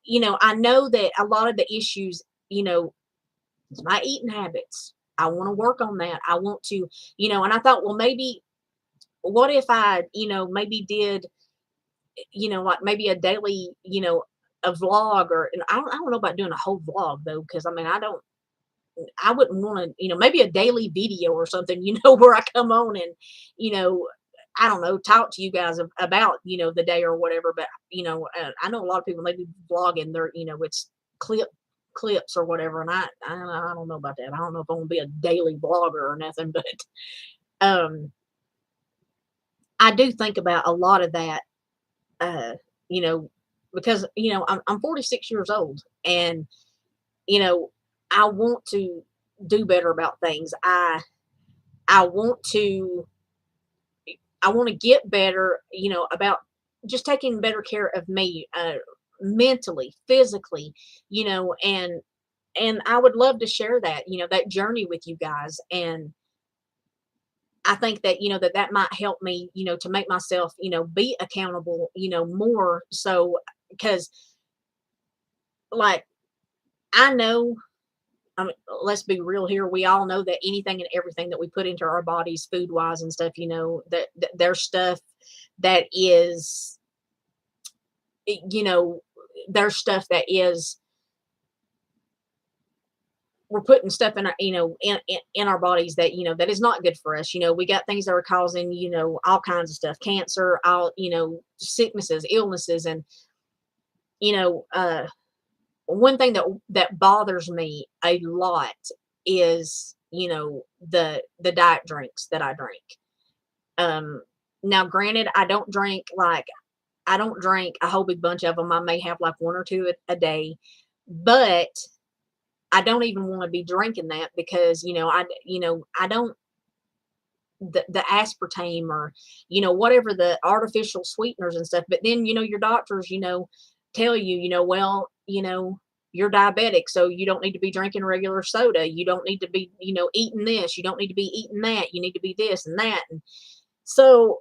I know that a lot of the issues, it's my eating habits. I want to work on that. I want to, and I thought, well, maybe what if I, maybe did, like maybe a daily, a vlog, or and I don't know about doing a whole vlog though, because I mean I wouldn't want to, maybe a daily video or something, where I come on and, you know, I don't know, talk to you guys about, the day or whatever. But, I know a lot of people maybe vlogging their, it's clips or whatever. And I don't know about that. I don't know if I want to be a daily vlogger or nothing, but, um, I do think about a lot of that, uh, you know, because, I'm 46 years old, and, you know, I want to do better about things. I want to I want to get better, about just taking better care of me, mentally, physically, and I would love to share that, that journey with you guys. And I think that, that might help me, to make myself, be accountable, more so, because like I know, I mean, let's be real here. We all know that anything and everything that we put into our bodies, food wise and stuff, that there's stuff that is, you know, there's stuff that is, we're putting stuff in our, in our bodies that, that is not good for us. We got things that are causing, all kinds of stuff, cancer, all, sicknesses, illnesses. And, you know, uh, one thing that bothers me a lot is, the diet drinks that I drink. Now granted, I don't drink a whole big bunch of them. I may have like one or two a day, but I don't even want to be drinking that, because I don't, the aspartame, or whatever the artificial sweeteners and stuff. But then your doctors tell you, well, you're diabetic, so you don't need to be drinking regular soda. You don't need to be, eating this. You don't need to be eating that. You need to be this and that. And so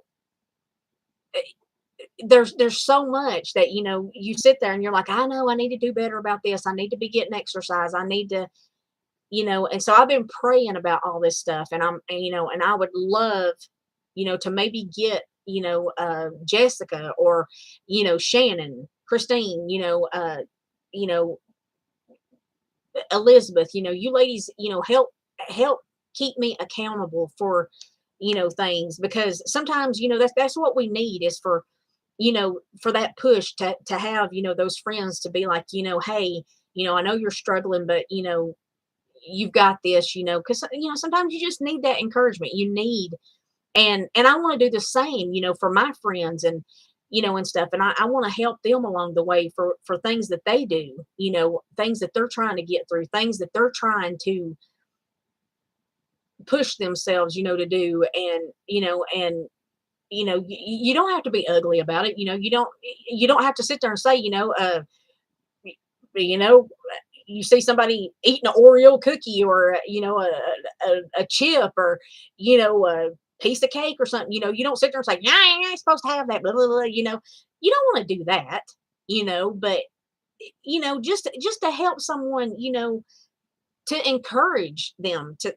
there's so much that, you sit there and you're like, I know I need to do better about this. I need to be getting exercise. I need to, and so I've been praying about all this stuff, and and I would love, to maybe get, Jessica, or, Shannon, Christine, you know, Elizabeth, you ladies, help keep me accountable for, things, because sometimes, that's what we need, is for, for that push to have, those friends to be like, hey, I know you're struggling, but you've got this, because sometimes you just need that encouragement. You need, and I want to do the same, for my friends, and and stuff. And I want to help them along the way for things that they do, things that they're trying to get through, things that they're trying to push themselves, to do. And you don't have to be ugly about it. You don't have to sit there and say, you know, you see somebody eating an Oreo cookie, or a chip, or a piece of cake or something. You don't sit there and say, "Yeah, I ain't supposed to have that." Blah, blah, blah, you don't want to do that. But just to help someone, to encourage them to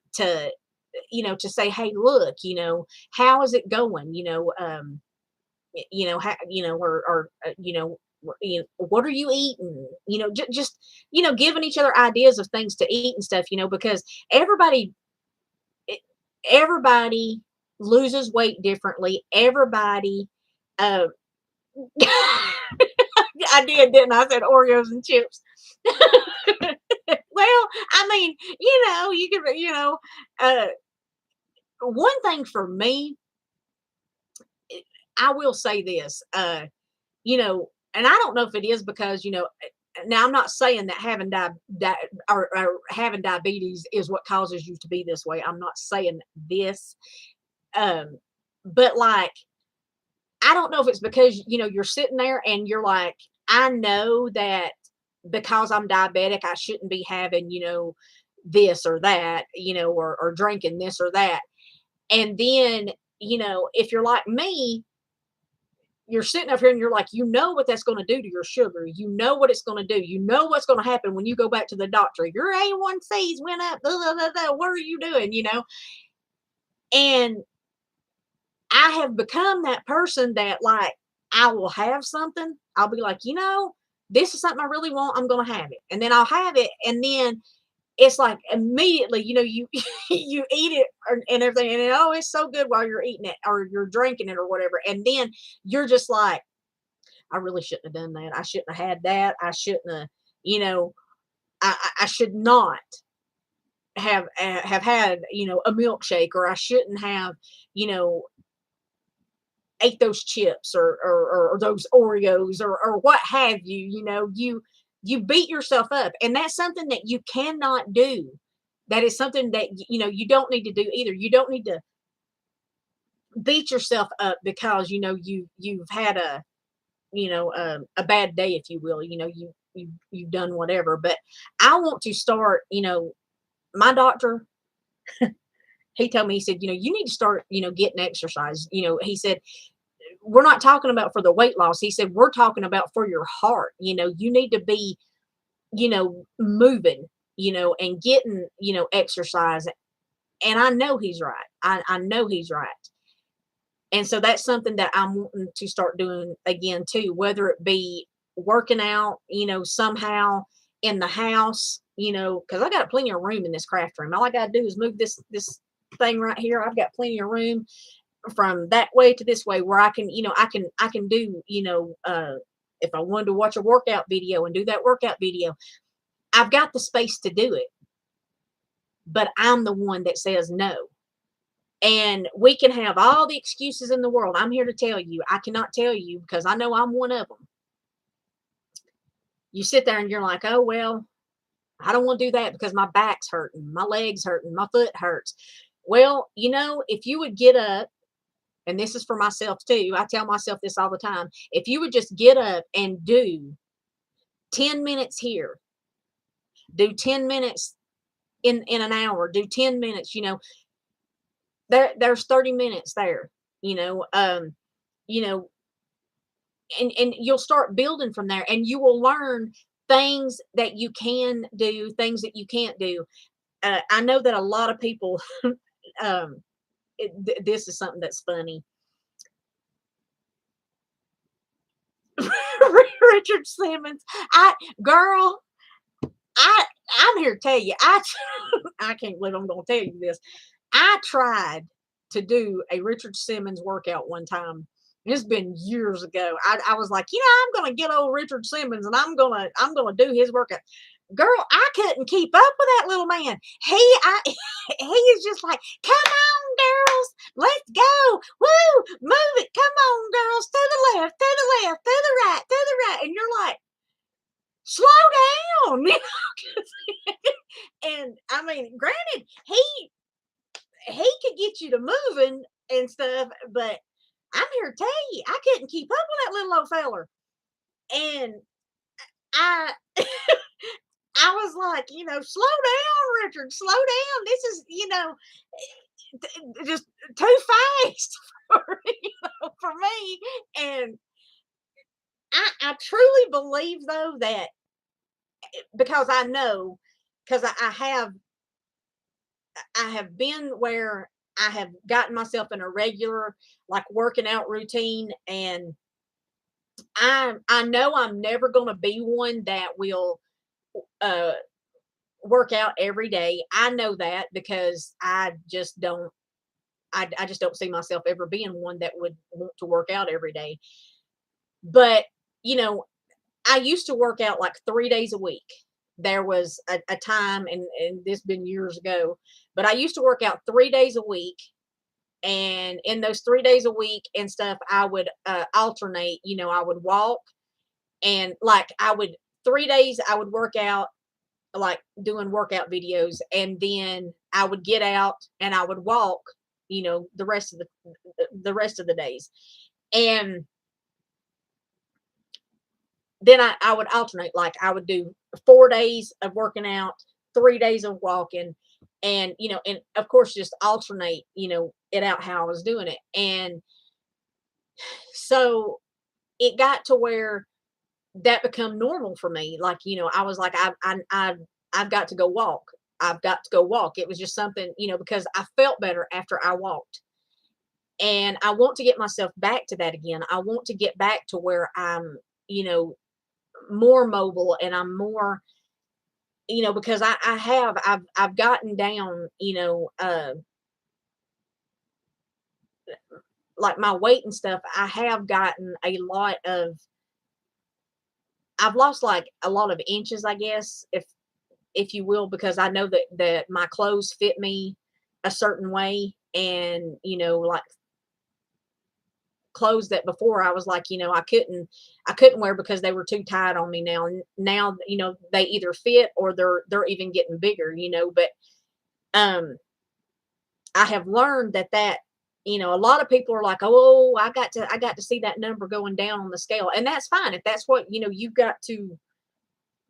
say, "Hey, look, how is it going?" How, what are you eating? Just giving each other ideas of things to eat and stuff. Because everybody e- everybody loses weight differently. Everybody, uh, I did, didn't I? I said Oreos and chips. Well, I mean, you can, uh, one thing for me, I will say this, and I don't know if it is because, now I'm not saying that having or having diabetes is what causes you to be this way. I'm not saying this. Um, but like, I don't know if it's because, you're sitting there and you're like, I know that because I'm diabetic, I shouldn't be having, this or that, or drinking this or that. And then, if you're like me, you're sitting up here and you're like, what that's going to do to your sugar. You know what it's going to do. You know what's going to happen when you go back to the doctor. Your A1Cs went up. Blah, blah, blah, blah. What are you doing? And I have become that person that, like, I will have something. I'll be like, this is something I really want. I'm going to have it. And then I'll have it. And then it's like immediately, you you eat it, and everything, and oh, it's so good while you're eating it or you're drinking it or whatever. And then you're just like, I really shouldn't have done that. I shouldn't have had that. I shouldn't have, you know, I should not have had, a milkshake, or I shouldn't have, you know, ate those chips, or those Oreos, or what have you. You beat yourself up, and that's something that you cannot do. That is something that you don't need to do either. You don't need to beat yourself up because you've had a bad day, if you will. You've done whatever. But I want to start. My doctor, he told me, he said, you need to start, getting exercise. He said, we're not talking about for the weight loss. He said, we're talking about for your heart. You need to be, moving, and getting, exercise. And I know he's right. I know he's right. And so that's something that I'm wanting to start doing again too, whether it be working out, somehow in the house, because I got plenty of room in this craft room. All I got to do is move this thing right here. I've got plenty of room from that way to this way, where I can, I can do, if I wanted to watch a workout video and do that workout video, I've got the space to do it. But I'm the one that says no. And we can have all the excuses in the world. I'm here to tell you, I cannot tell you, because I know I'm one of them. You sit there and you're like, oh, well, I don't want to do that because my back's hurting, my legs hurting, my foot hurts. Well, if you would get up, and this is for myself too, I tell myself this all the time. If you would just get up and do 10 minutes here, do 10 minutes in an hour, do 10 minutes, there's 30 minutes there, you know, you know, and you'll start building from there and you will learn things that you can do, things that you can't do. I know that a lot of people, um, this is something that's funny. Richard Simmons, I girl, I I'm here to tell you, I can't believe I'm going to tell you this. I tried to do a Richard Simmons workout one time. It's been years ago. I was like, I'm gonna get old Richard Simmons and I'm gonna do his workout. Girl, I couldn't keep up with that little man. He is just like, come on, girls, let's go. Woo, move it. Come on, girls, to the left, to the left, to the right, to the right. And you're like, slow down. And I mean, granted, he could get you to moving and stuff, but I'm here to tell you, I couldn't keep up with that little old feller. And I I was like, slow down, Richard, slow down. This is, just too fast for me. And I truly believe though that because I know, because I have been where I have gotten myself in a regular like working out routine, and I know I'm never going to be one that will uh work out every day. I know that because I just don't see myself ever being one that would want to work out every day. But, you know, I used to work out like 3 days a week. There was a time, and this been years ago, but I used to work out 3 days a week. And in those 3 days a week and stuff, I would alternate, I would walk and like 3 days I would work out, like doing workout videos, and then I would get out and I would walk, the rest of the days. And then I would alternate, like I would do 4 days of working out, 3 days of walking, and of course just alternate, it out how I was doing it. And so it got to where that become normal for me. Like, I was like, I've got to go walk. I've got to go walk. It was just something, because I felt better after I walked. And I want to get myself back to that again. I want to get back to where I'm, more mobile and I'm more, because I've gotten down, like my weight and stuff. I have gotten I've lost like a lot of inches, I guess, if you will, because I know that my clothes fit me a certain way, and like clothes that before I was like, I couldn't wear because they were too tight on me. Now, they either fit or they're even getting bigger, but um I have learned that a lot of people are like, oh, I got to see that number going down on the scale, and that's fine if that's what you've got to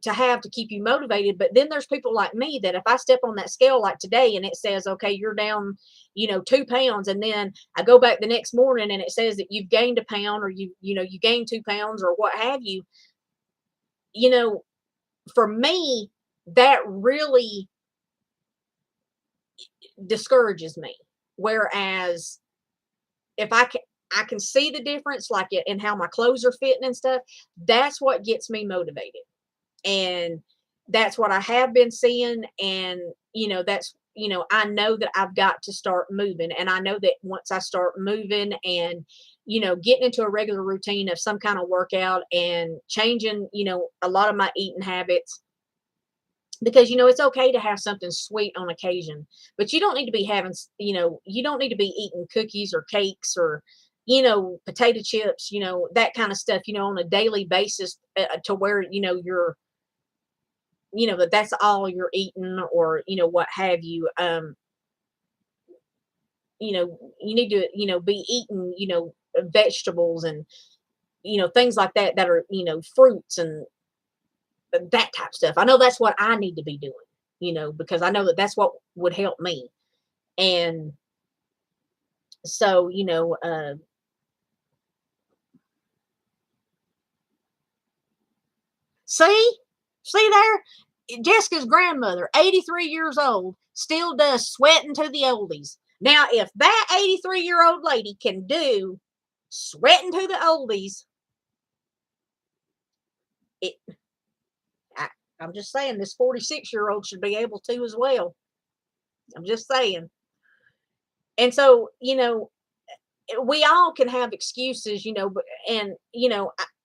have to keep you motivated. But then there's people like me that if I step on that scale like today and it says, okay, you're down, 2 pounds, and then I go back the next morning and it says that you've gained a pound, or you gained 2 pounds or what have you, you know, for me, that really discourages me. Whereas if I can see the difference, like it in how my clothes are fitting and stuff, that's what gets me motivated. And that's what I have been seeing. And that's I know that I've got to start moving, and I know that once I start moving and getting into a regular routine of some kind of workout and changing a lot of my eating habits, because it's okay to have something sweet on occasion, but you don't need to be having you don't need to be eating cookies or cakes or potato chips, that kind of stuff, on a daily basis, to where that's all you're eating, or what have you. You need to be eating vegetables and things like that, that are fruits and that type of stuff. I know that's what I need to be doing, because I know that that's what would help me. And so, see, see there, Jessica's grandmother, 83 years old, still does sweating to the oldies. Now, if that 83-year-old lady can do sweating to the oldies, it, I, I'm just saying this 46-year-old should be able to as well. I'm just saying. And so, we all can have excuses, and,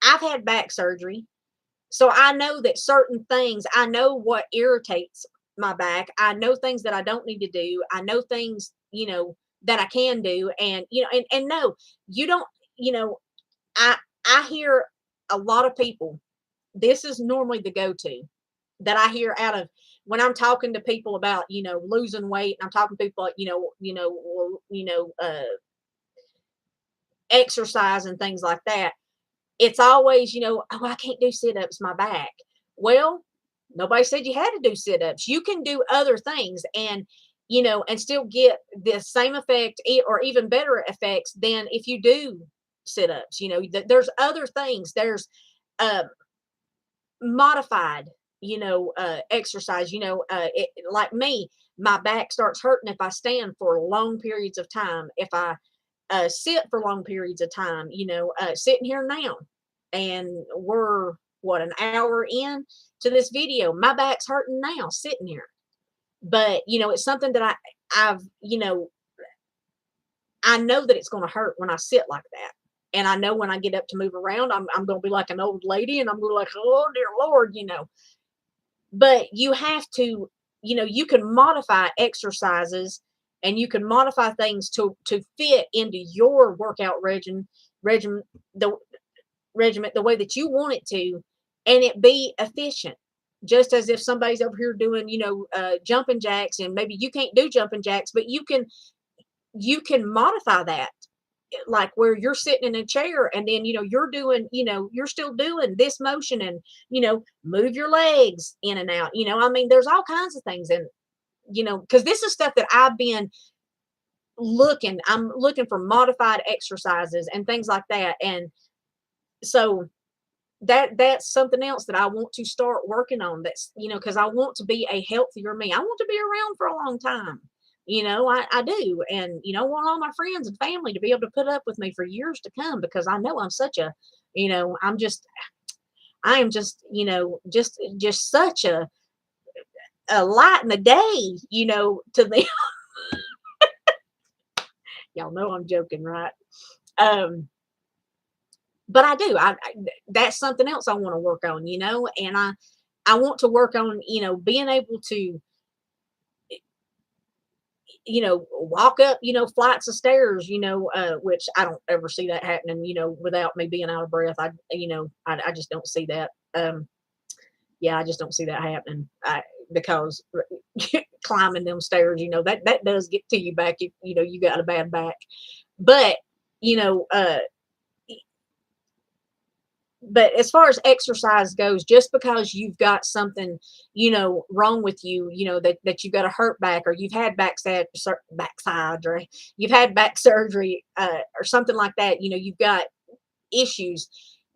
I've had back surgery. So I know that certain things, I know what irritates my back. I know things that I don't need to do. I know things, that I can do. And, and no, you don't, you know, I, I hear a lot of people, this is normally the go-to that I hear out of when I'm talking to people about, losing weight, and I'm talking to people, exercise and things like that. It's always, oh, I can't do sit-ups, my back. Well, nobody said you had to do sit-ups. You can do other things and, and still get the same effect or even better effects than if you do sit-ups. There's other things. There's uh, modified, exercise, like me, my back starts hurting if I stand for long periods of time. If I sit for long periods of time, sitting here now, and we're what, an hour in to this video. My back's hurting now sitting here, but it's something that I've, I know that it's going to hurt when I sit like that. And I know when I get up to move around, I'm going to be like an old lady, and I'm going to be like, oh dear Lord, but you have to, you can modify exercises, and you can modify things to fit into your workout regimen, the regiment, the way that you want it to, and it be efficient. Just as if somebody's over here doing, jumping jacks, and maybe you can't do jumping jacks, but you can modify that, like where you're sitting in a chair, and then you're doing, you're still doing this motion, and move your legs in and out. I mean, there's all kinds of things. And because this is stuff that I've been I'm looking for modified exercises and things like that. And so that's something else that I want to start working on. That's, because I want to be a healthier me. I want to be around for a long time. I do. And, I want all my friends and family to be able to put up with me for years to come, because I know I'm such a, I am just, just such a light in the day, to them. Y'all know I'm joking, right? Um, but I do. That's something else I want to work on, and I want to work on, being able to, walk up, flights of stairs, which I don't ever see that happening, without me being out of breath. I just don't see that. Yeah, I just don't see that happening. Because climbing them stairs, that does get to you back if, you got a bad back. But, you know, uh, but as far as exercise goes, just because you've got something, wrong with you, that you've got a hurt back, or you've had backside, or you've had back surgery, or something like that, you've got issues.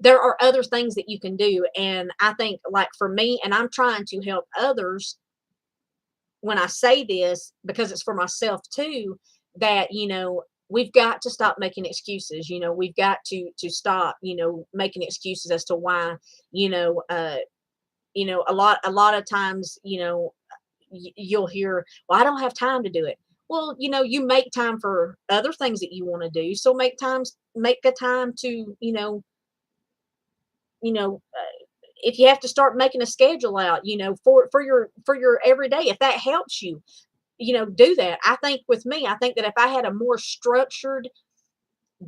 There are other things that you can do. And I think, like, for me, and I'm trying to help others when I say this, because it's for myself too, that, we've got to stop making excuses. We've got to stop, making excuses as to why, you know, uh, a lot of times, you'll hear, well, I don't have time to do it. Well, you make time for other things that you want to do. So make a time to, if you have to start making a schedule out, for your everyday, if that helps you, do that. I think with me, I think that if I had a more structured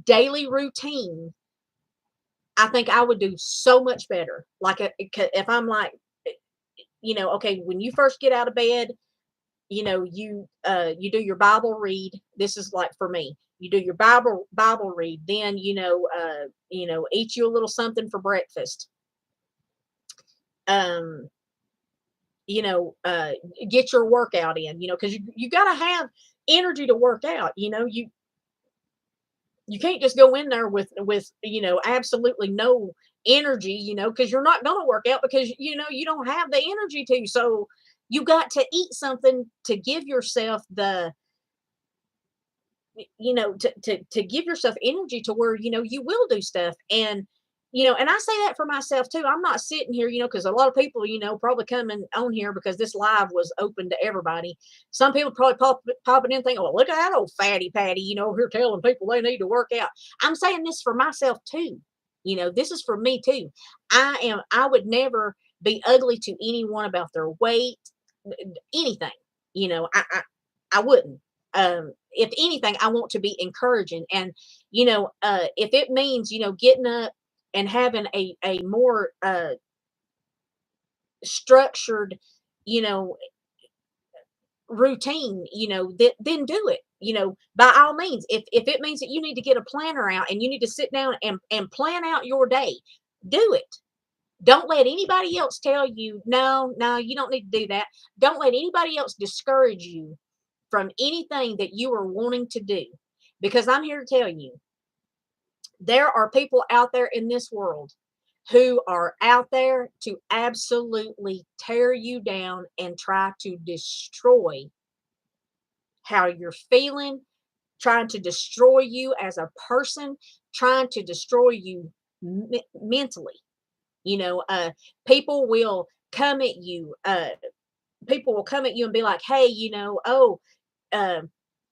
daily routine, I think I would do so much better. Like, if I'm like, okay, when you first get out of bed, you do your Bible read. This is like for me. You do your Bible read, then eat you a little something for breakfast. um, you know, get your workout in, because you got to have energy to work out. You can't just go in there with absolutely no energy, because you're not going to work out because you don't have the energy to. So you got to eat something to give yourself the to give yourself energy to where you will do stuff. And I say that for myself too. I'm not sitting here, because a lot of people probably coming on here because this live was open to everybody. Some people probably popping in thinking, well, look at that old fatty patty, here telling people they need to work out. I'm saying this for myself too. This is for me too. I would never be ugly to anyone about their weight, anything. I wouldn't. If anything, I want to be encouraging. And if it means getting up and having a more structured you know routine, then do it, by all means. If it means that you need to get a planner out and you need to sit down and plan out your day, do it. Don't let anybody else tell you, no, no, you don't need to do that. Don't let anybody else discourage you from anything that you are wanting to do. Because I'm here to tell you, there are people out there in this world who are out there to absolutely tear you down and try to destroy how you're feeling, trying to destroy you as a person, trying to destroy you mentally. People will come at you. People will come at you and be like, hey, oh, uh,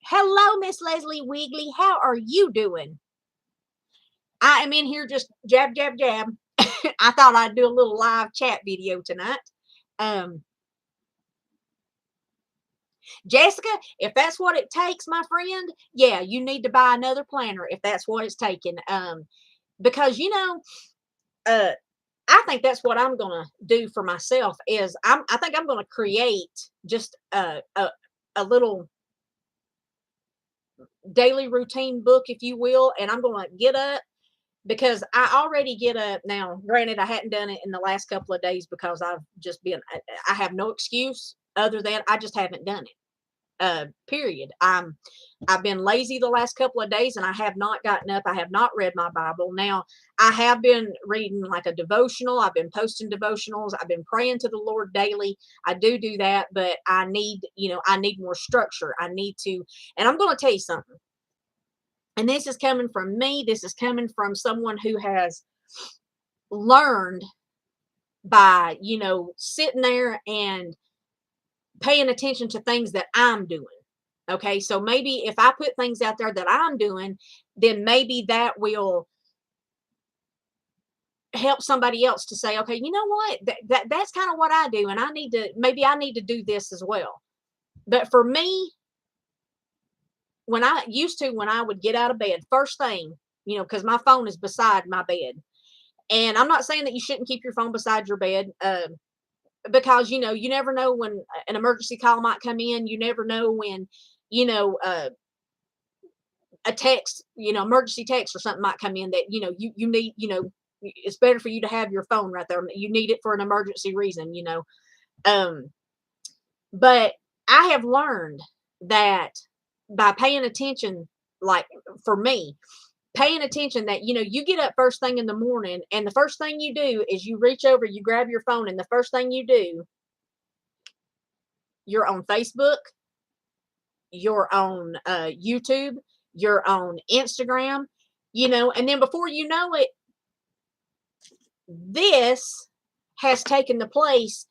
hello, Miss Leslie Wiggly. How are you doing? I am in here just jab, jab, jab. I thought I'd do a little live chat video tonight. Um, Jessica, if that's what it takes, my friend, yeah, you need to buy another planner if that's what it's taking. Because uh, I think that's what I'm gonna do for myself. I think I'm gonna create just a little daily routine book, if you will, and I'm gonna get up because I already get up now. Granted, I hadn't done it in the last couple of days because I've just been. I have no excuse other than I just haven't done it. Period. I've been lazy the last couple of days and I have not gotten up. I have not read my Bible. Now I have been reading like a devotional. I've been posting devotionals. I've been praying to the Lord daily. I do that, but I need more structure. I need to, and I'm going to tell you something. And this is coming from me. This is coming from someone who has learned by, sitting there and paying attention to things that I'm doing. Okay. So maybe if I put things out there that I'm doing, then maybe that will help somebody else to say, okay, you know what? That's kind of what I do. And maybe I need to do this as well. But for me, when I would get out of bed, first thing, because my phone is beside my bed. And I'm not saying that you shouldn't keep your phone beside your bed. Because you never know when an emergency call might come in. You never know when you know a text, emergency text or something might come in that you need. It's better for you to have your phone right there. You need it for an emergency reason. Um but I have learned that by paying attention, like for me, paying attention that you get up first thing in the morning and the first thing you do is you reach over, you grab your phone, and the first thing you do, you're on Facebook, you're on YouTube, you're on Instagram, and then before you know it, this has taken the place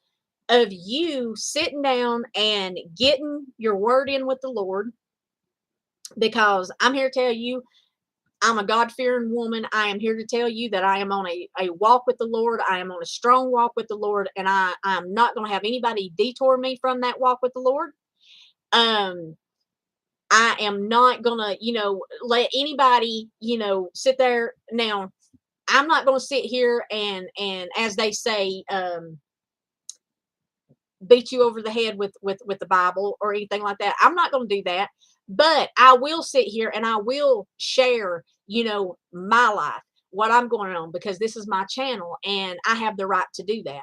of you sitting down and getting your word in with the Lord. Because I'm here to tell you, I'm a God-fearing woman. I am here to tell you that I am on a walk with the Lord. I am on a strong walk with the Lord, and I'm not going to have anybody detour me from that walk with the Lord. Um, I am not gonna, let anybody, sit there. Now, I'm not gonna sit here and as they say, beat you over the head with the Bible or anything like that. I'm not gonna do that. But I will sit here and I will share, my life, what I'm going on, because this is my channel and I have the right to do that.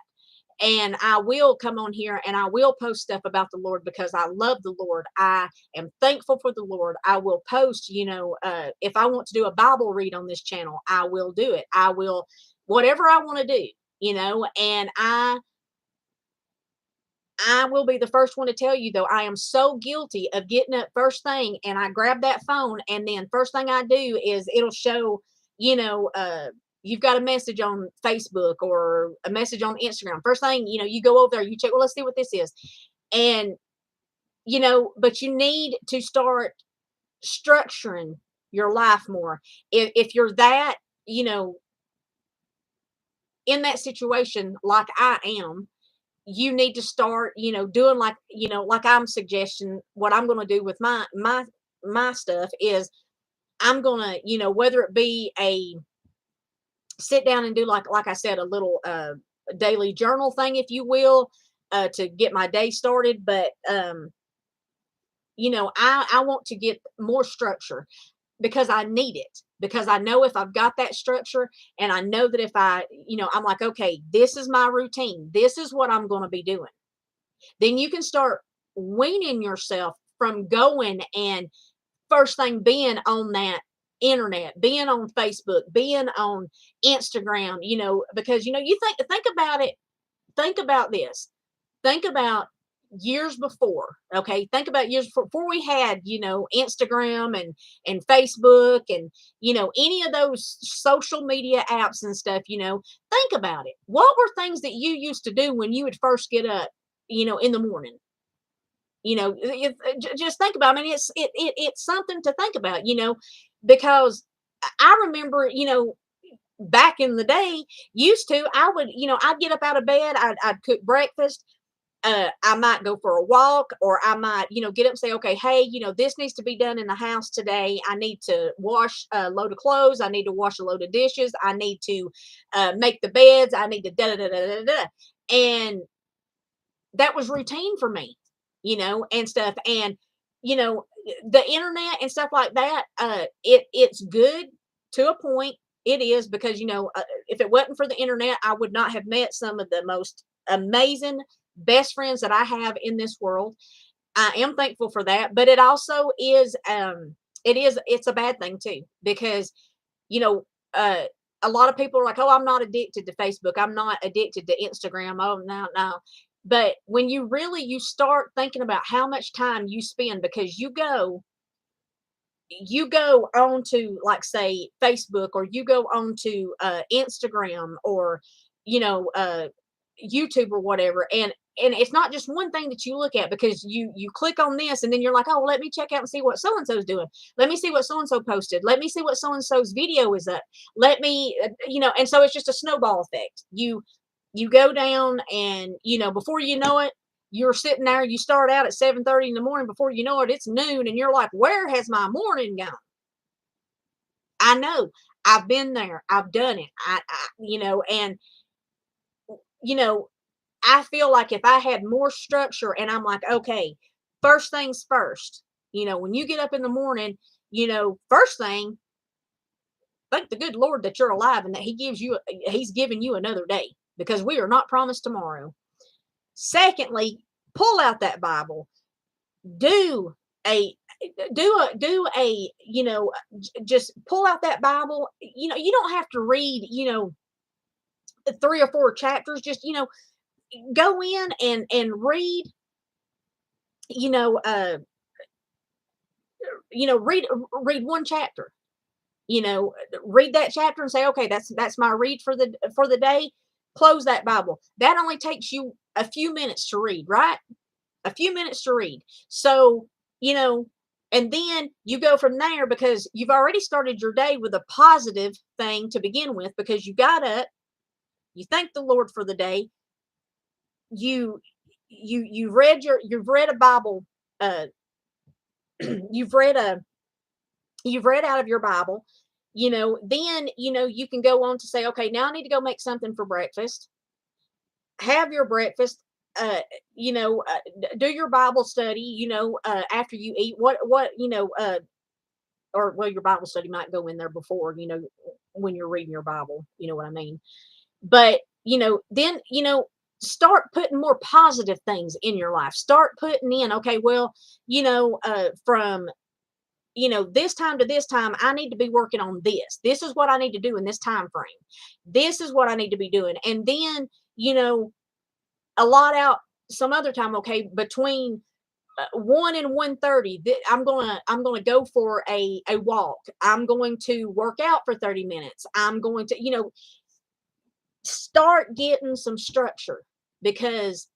And I will come on here and I will post stuff about the Lord because I love the Lord. I am thankful for the Lord. I will post, if I want to do a Bible read on this channel, I will do it. I will, whatever I want to do, and I will be the first one to tell you, though, I am so guilty of getting up first thing and I grab that phone, and then first thing I do is it'll show, you know, uh, you've got a message on Facebook or a message on Instagram. First thing, you go over there, you check, well, let's see what this is. And, but you need to start structuring your life more. If you're that, you know, in that situation like I am, you need to start, doing like, like I'm suggesting. What I'm going to do with my stuff is I'm going to, whether it be a sit down and do like I said, a little daily journal thing, if you will, to get my day started. But I want to get more structure because I need it. Because I know if I've got that structure, and I know that if I'm like, okay, this is my routine. This is what I'm going to be doing. Then you can start weaning yourself from going and first thing being on that internet, being on Facebook, being on Instagram, because you think about it, think about this. Think about years before, okay? Think about years before we had, Instagram and Facebook and any of those social media apps and stuff, think about it. What were things that you used to do when you would first get up, in the morning? Just think about it. I mean, it's something to think about, because I remember, back in the day, used to, I would, I'd get up out of bed, I'd cook breakfast. I might go for a walk, or I might, get up and say, okay, hey, this needs to be done in the house today. I need to wash a load of clothes. I need to wash a load of dishes. I need to make the beds. I need to da da da da da da. And that was routine for me, and stuff. And, the internet and stuff like that, it's good to a point. It is because, if it wasn't for the internet, I would not have met some of the most amazing best friends that I have in this world. I am thankful for that, but it also is, it's a bad thing too, because, you know, uh, a lot of people are like, oh, I'm not addicted to Facebook. I'm not addicted to Instagram. Oh, no, no. But when you start thinking about how much time you spend, because you go on to, like, say, Facebook, or you go on to Instagram, or you know uh YouTube, or whatever. And it's not just one thing that you look at, because you click on this, and then you're like, oh, let me check out and see what so and so's doing. Let me see what so and so posted. Let me see what so and so's video is up. Let me and so it's just a snowball effect. You go down, and before you know it, you're sitting there. You start out at 7:30 in the morning. Before you know it, it's noon, and you're like, where has my morning gone? I know. I've been there. I've done it. And you know, I feel like if I had more structure, and I'm like, okay, first things first, when you get up in the morning, first thing, thank the good Lord that you're alive, and that He's given you another day, because we are not promised tomorrow. Secondly, pull out that Bible, do a just pull out that Bible. You don't have to read, 3 or 4 chapters. Just, go in and read, you know, uh, read one chapter. Read that chapter and say, okay, that's my read for the day. Close that Bible. That only takes you a few minutes to read, right? A few minutes to read. So, you know, and then you go from there, because you've already started your day with a positive thing to begin with, because you got up, you thank the Lord for the day, you you've read a Bible, uh you've read a you've read out of your Bible. Then you can go on to say, okay, now I need to go make something for breakfast. Have your breakfast. Do your Bible study. After you eat, or, well, your Bible study might go in there before, when you're reading your Bible. You know what I mean? But then, start putting more positive things in your life. Start putting in, okay, well, from this time to this time, I need to be working on this. This is what I need to do in this time frame. This is what I need to be doing. And then, you know, a lot out some other time, okay, between 1 and 1:30, I'm gonna go for a walk. I'm going to work out for 30 minutes. I'm going to, start getting some structure, because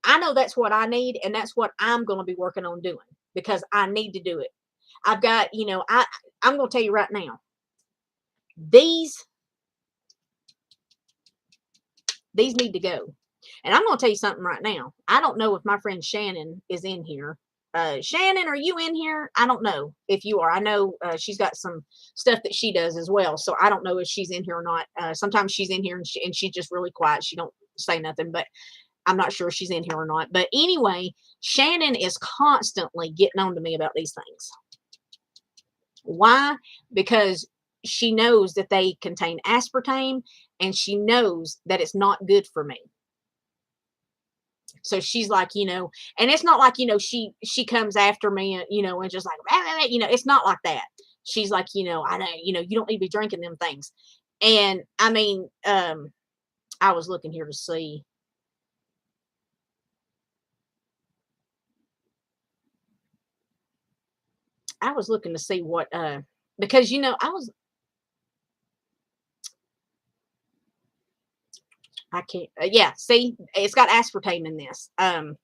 I know that's what I need, and that's what I'm going to be working on doing, because I need to do it. I've got, I'm going to tell you right now, these these need to go. And I'm going to tell you something right now. I don't know if my friend Shannon is in here. Shannon, are you in here? I don't know if you are. I know she's got some stuff that she does as well, so I don't know if she's in here or not. Sometimes she's in here and she's just really quiet. She don't say nothing, but I'm not sure if she's in here or not. But anyway, Shannon is constantly getting on to me about these things. Why? Because she knows that they contain aspartame, and she knows that it's not good for me. So she's like, and it's not like, she comes after me, and just like, "Rah, rah, rah," it's not like that. She's like, I know, you don't need to be drinking them things. And I mean, I was looking here to see. I was looking to see what, because, I can't, yeah, see, it's got aspartame in this. And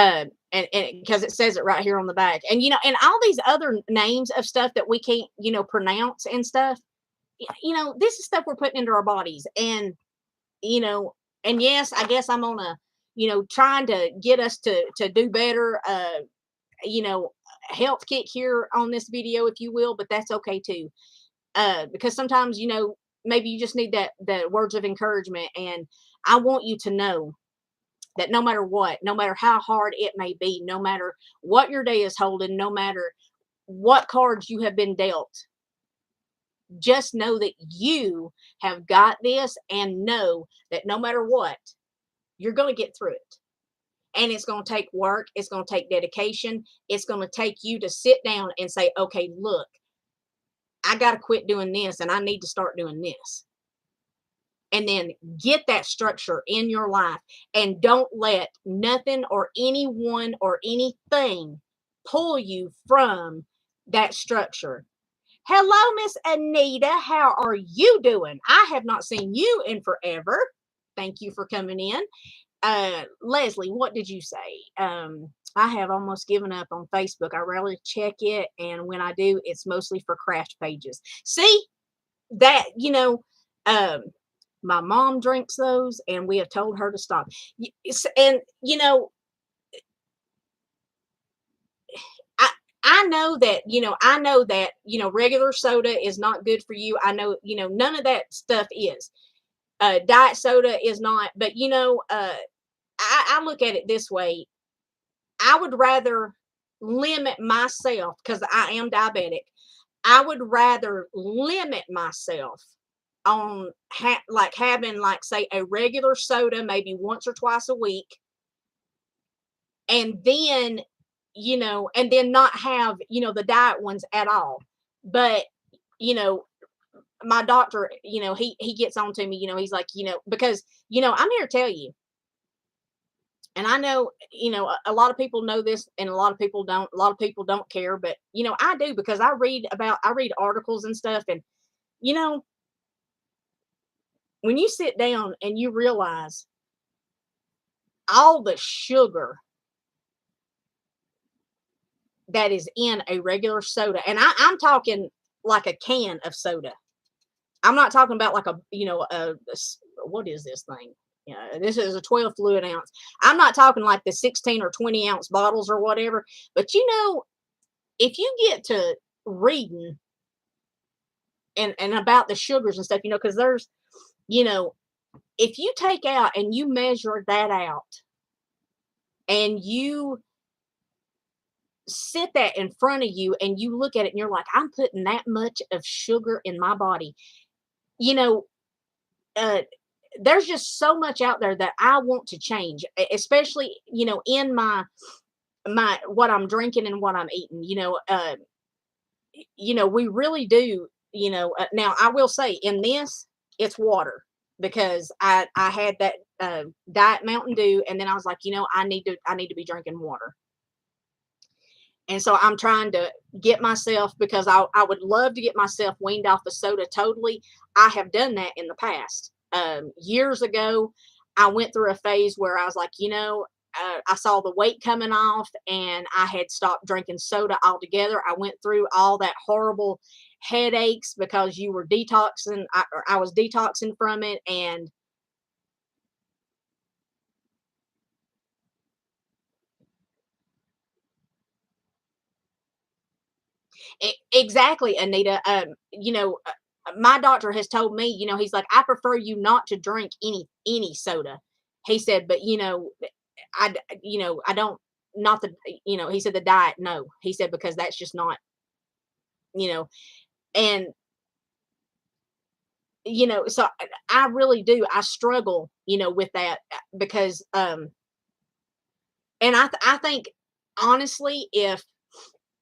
because it says it right here on the back, and and all these other names of stuff that we can't pronounce and stuff, this is stuff we're putting into our bodies. And you know and yes, I guess I'm on a trying to get us to do better, you know health kick here on this video, if you will, but that's okay too, because sometimes maybe you just need that the words of encouragement. And I want you to know that no matter what, no matter how hard it may be, no matter what your day is holding, no matter what cards you have been dealt, just know that you have got this, and know that no matter what, you're going to get through it. And it's going to take work, it's going to take dedication, it's going to take you to sit down and say, okay, look, I got to quit doing this and I need to start doing this. And then get that structure in your life, and don't let nothing or anyone or anything pull you from that structure. Hello, Miss Anita. How are you doing? I have not seen you in forever. Thank you for coming in. Leslie, what did you say? I have almost given up on Facebook. I rarely check it, and when I do, it's mostly for craft pages. See that, um, my mom drinks those, and we have told her to stop. And I I know that regular soda is not good for you. I know none of that stuff is. Diet soda is not. But I look at it this way. I would rather limit myself, because I am diabetic. I would rather limit myself on like having, like, say, a regular soda maybe once or twice a week, and then not have the diet ones at all. But you know my doctor, he gets on to me, he's like, because I'm here to tell you, and I know a lot of people know this, and a lot of people don't. A lot of people don't care, but I do, because I read articles and stuff. And you know when you sit down and you realize all the sugar that is in a regular soda, and I'm talking like a can of soda. I'm not talking about like what is this thing? This is a 12 fluid ounce. I'm not talking like the 16 or 20-ounce bottles or whatever. But if you get to reading and about the sugars and stuff, because there's, if you take out and you measure that out, and you sit that in front of you and you look at it and you're like, I'm putting that much of sugar in my body, you know, uh, there's just so much out there that I want to change, especially, in my what I'm drinking and what I'm eating. We really do. Now I will say in this, it's water because I had that diet Mountain Dew, and then I was like, I need to be drinking water. And so I'm trying to get myself, because I would love to get myself weaned off the soda totally. I have done that in the past. Years ago, I went through a phase where I was like, I saw the weight coming off and I had stopped drinking soda altogether. I went through all that horrible headaches because you were detoxing. I was detoxing from it. And exactly, Anita. My doctor has told me, he's like, I prefer you not to drink any soda. He said, but I don't, not the, he said the diet, no. He said, because that's just not, you know, and so I really do. I struggle, with that because and I think honestly, if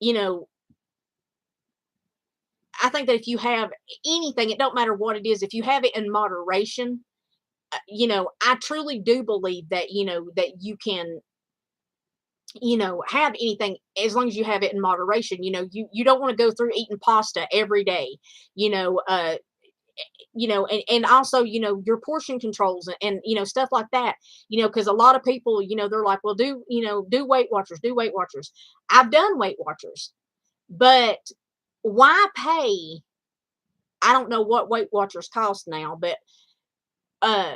you know I think that if you have anything, it don't matter what it is, if you have it in moderation, I truly do believe that, that you can, have anything as long as you have it in moderation. You don't want to go through eating pasta every day, you know, uh, and also, your portion controls and, stuff like that, because a lot of people, they're like, well, do Weight Watchers, do Weight Watchers. I've done Weight Watchers, but why pay? I don't know what Weight Watchers cost now, but uh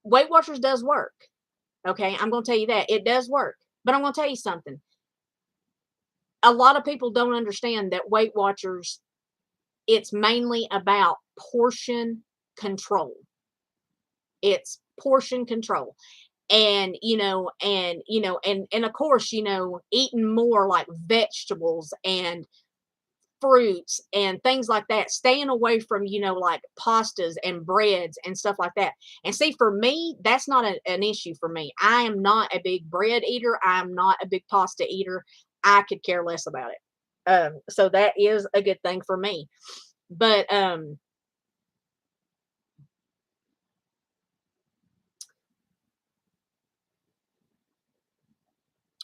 Weight Watchers does work. Okay, I'm going to tell you that it does work. But I'm going to tell you something. A lot of people don't understand that Weight Watchers, it's mainly about portion control. It's portion control. And of course, eating more like vegetables and fruits and things like that, staying away from, like pastas and breads and stuff like that. And see, for me, that's not an issue for me. I am not a big bread eater. I'm not a big pasta eater. I could care less about it. So that is a good thing for me. But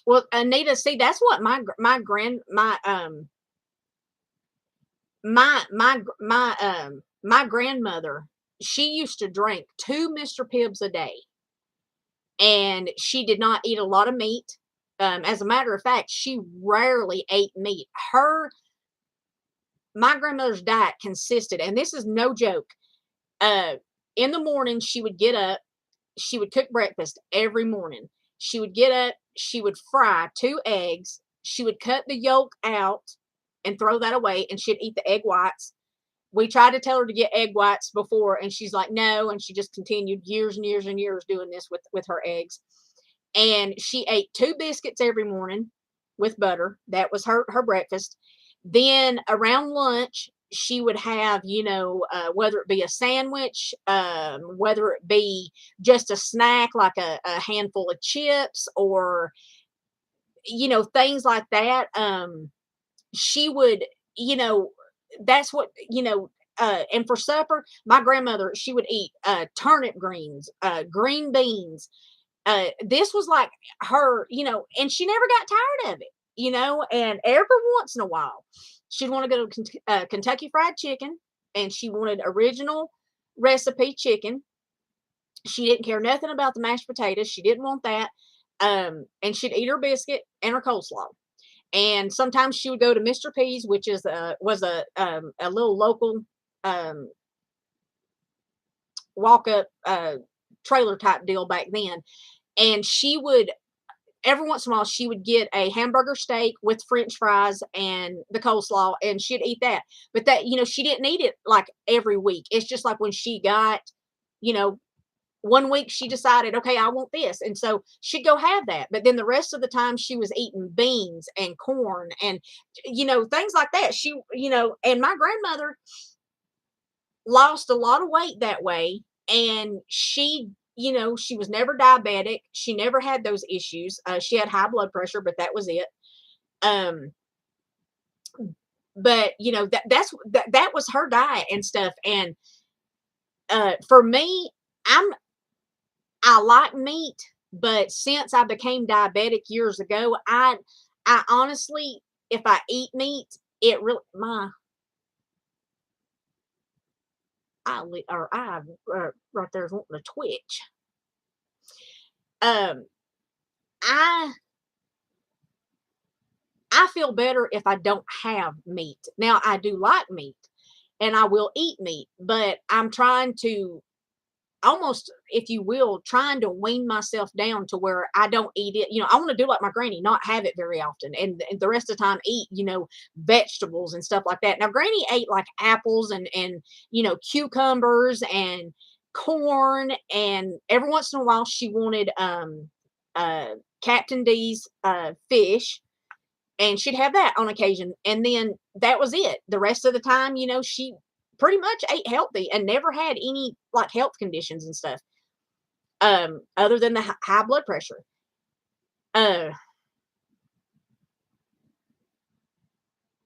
well, Anita, see, that's what my grandmother, she used to drink 2 Mr. Pibbs a day, and she did not eat a lot of meat. As a matter of fact, she rarely ate meat. My grandmother's diet consisted, and this is no joke. Uh, in the morning, she would get up, she would cook breakfast every morning. She would get up, she would fry 2 eggs, she would cut the yolk out and throw that away, and she'd eat the egg whites. We tried to tell her to get egg whites before, and she's like, no. And she just continued years and years and years doing this with her eggs. And she ate 2 biscuits every morning with butter. That was her breakfast. Then around lunch, she would have, whether it be a sandwich, whether it be just a snack like a handful of chips, or things like that. She would, you know, that's what, and for supper, my grandmother, she would eat turnip greens, green beans. This was like her, and she never got tired of it, and every once in a while, she'd want to go to Kentucky Fried Chicken, and she wanted original recipe chicken. She didn't care nothing about the mashed potatoes. She didn't want that. And she'd eat her biscuit and her coleslaw. And sometimes she would go to Mr. P's, which is was a little local um, walk up trailer type deal back then. And she would, every once in a while, she would get a hamburger steak with French fries and the coleslaw, and she'd eat that. But that, she didn't eat it like every week. It's just like when she got, you know, one week she decided, okay, I want this. And so she'd go have that. But then the rest of the time she was eating beans and corn and, things like that. And my grandmother lost a lot of weight that way. And she, she was never diabetic. She never had those issues. She had high blood pressure, but that was it. Um, but that was her diet and stuff. And for me, I like meat, but since I became diabetic years ago, I honestly, if I eat meat, it really my eyelid or eye right there is wanting to twitch. Um, I I feel better if I don't have meat. Now I do like meat, and I will eat meat, but I'm trying to almost, if you will, trying to wean myself down to where I don't eat it. I want to do like my granny, not have it very often, and the rest of the time eat, vegetables and stuff like that. Now, granny ate like apples and cucumbers and corn, and every once in a while she wanted uh Captain D's fish, and she'd have that on occasion, and then that was it. The rest of the time, she pretty much ate healthy and never had any like health conditions and stuff, other than the high blood pressure. uh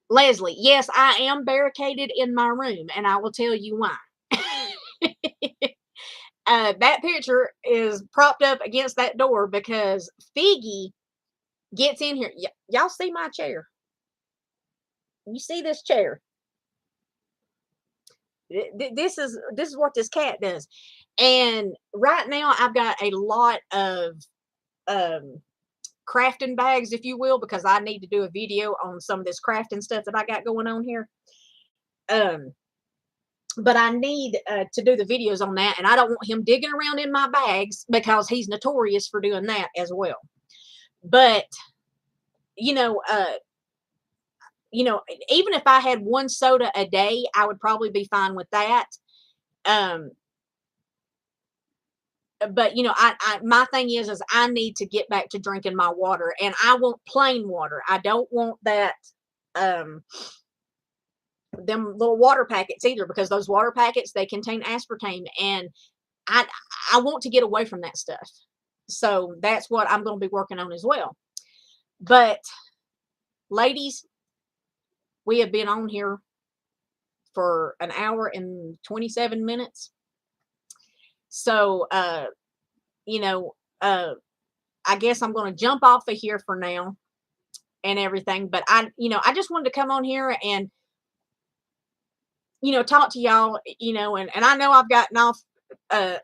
Leslie, yes, I am barricaded in my room, and I will tell you why. That picture is propped up against that door because Figgy gets in here. Y'all see my chair? You see this chair? This is what this cat does. And right now I've got a lot of um crafting bags, if you will, because I need to do a video on some of this crafting stuff that I got going on here. Um but I need to do the videos on that, and I don't want him digging around in my bags because he's notorious for doing that as well. But you know, uh, even if I had one soda a day, I would probably be fine with that. Um, but my thing is I need to get back to drinking my water, and I want plain water. I don't want that um them little water packets either, because those water packets, they contain aspartame, and I I want to get away from that stuff. So that's what I'm going to be working on as well. But ladies, we have been on here for an hour and 27 minutes. So you know, uh I guess I'm going to jump off of here for now and everything, but I just wanted to come on here and talk to y'all, and I know I've gotten off uh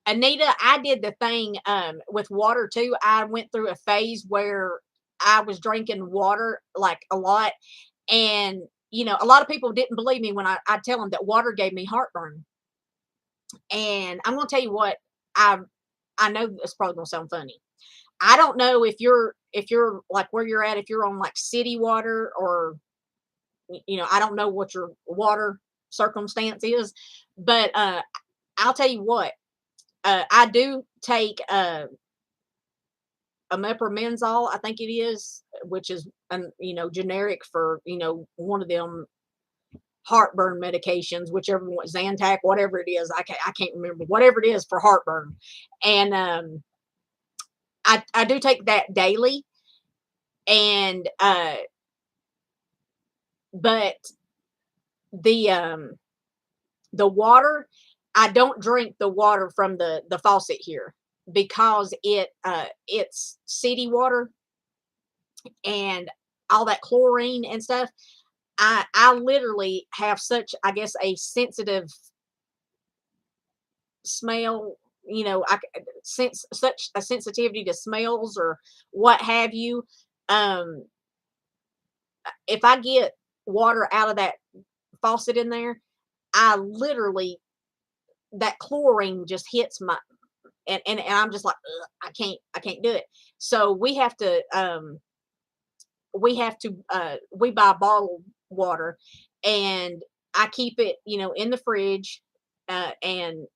Anita, I did the thing with water too. I went through a phase where I was drinking water like a lot, and a lot of people didn't believe me when I tell them that water gave me heartburn. And I'm going to tell you what, I know it's probably going to sound funny. I don't know if you're like where you're at, if you're on like city water, or I don't know what your water circumstance is, but I'll tell you what, I do take omeprazole, I think it is, which is generic for one of them heartburn medications, whichever one, Zantac, whatever it is. I can't remember, whatever it is for heartburn. And I do take that daily, and but the the water, I don't drink the water from the faucet here, because it's city water, and all that chlorine and stuff. I literally have such, I guess, a sensitive smell. I sense such a sensitivity to smells or what have you. Um, if I get water out of that faucet in there, I literally, that chlorine just hits my, and I'm just like, "Ugh, I can't do it." So we buy bottled water, and I keep it, in the fridge, and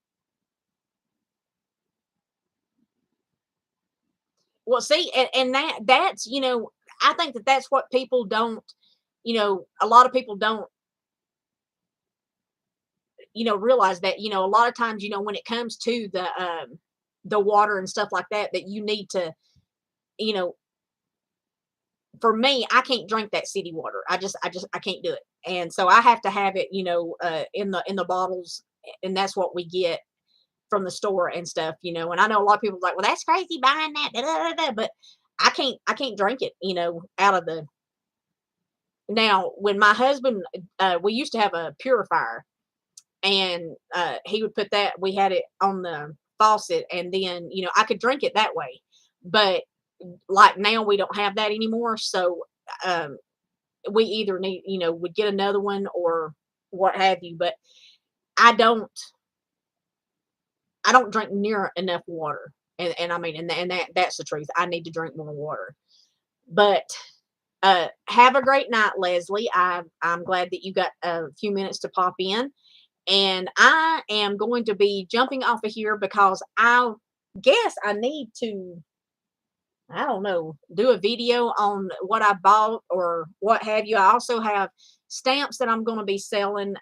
well, see, and that's, I think that that's what people don't. a lot of people don't, realize that, a lot of times, when it comes to the water and stuff like that, that you need to, you know, for me, I can't drink that city water. I can't do it. And so I have to have it, in the bottles, and that's what we get from the store and stuff, And I know a lot of people are like, well, that's crazy buying that, da, da, da, da," but I can't drink it, out of the. Now, when my husband, we used to have a purifier, and he would put that. We had it on the faucet, and then I could drink it that way. But like now, we don't have that anymore, so um, we either need, would get another one or what have you. But I don't, I don't drink near enough water, and I mean, and that's the truth. I need to drink more water. But have a great night, Leslie. I'm glad that you got a few minutes to pop in. And I am going to be jumping off of here because I guess I need to, I don't know, do a video on what I bought or what have you. I also have stamps that I'm going to be selling.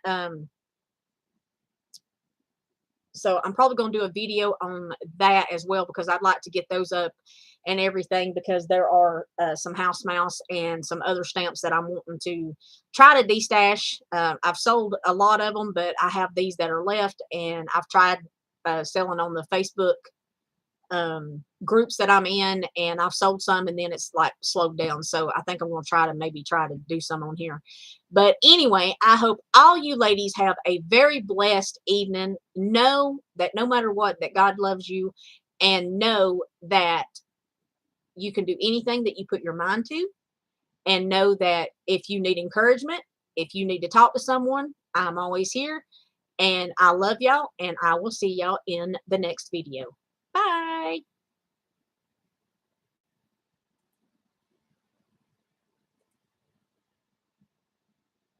So I'm probably going to do a video on that as well, because I'd like to get those up and everything, because there are some house mouse and some other stamps that I'm wanting to try to destash. I've sold a lot of them, but I have these that are left, and I've tried selling on the Facebook groups that I'm in, and I've sold some, and then it's like slowed down. So I think I'm going to try to do some on here. But anyway, I hope all you ladies have a very blessed evening. Know that no matter what, that God loves you, and know that you can do anything that you put your mind to, and know that if you need encouragement, if you need to talk to someone, I'm always here. And I love y'all, and I will see y'all in the next video.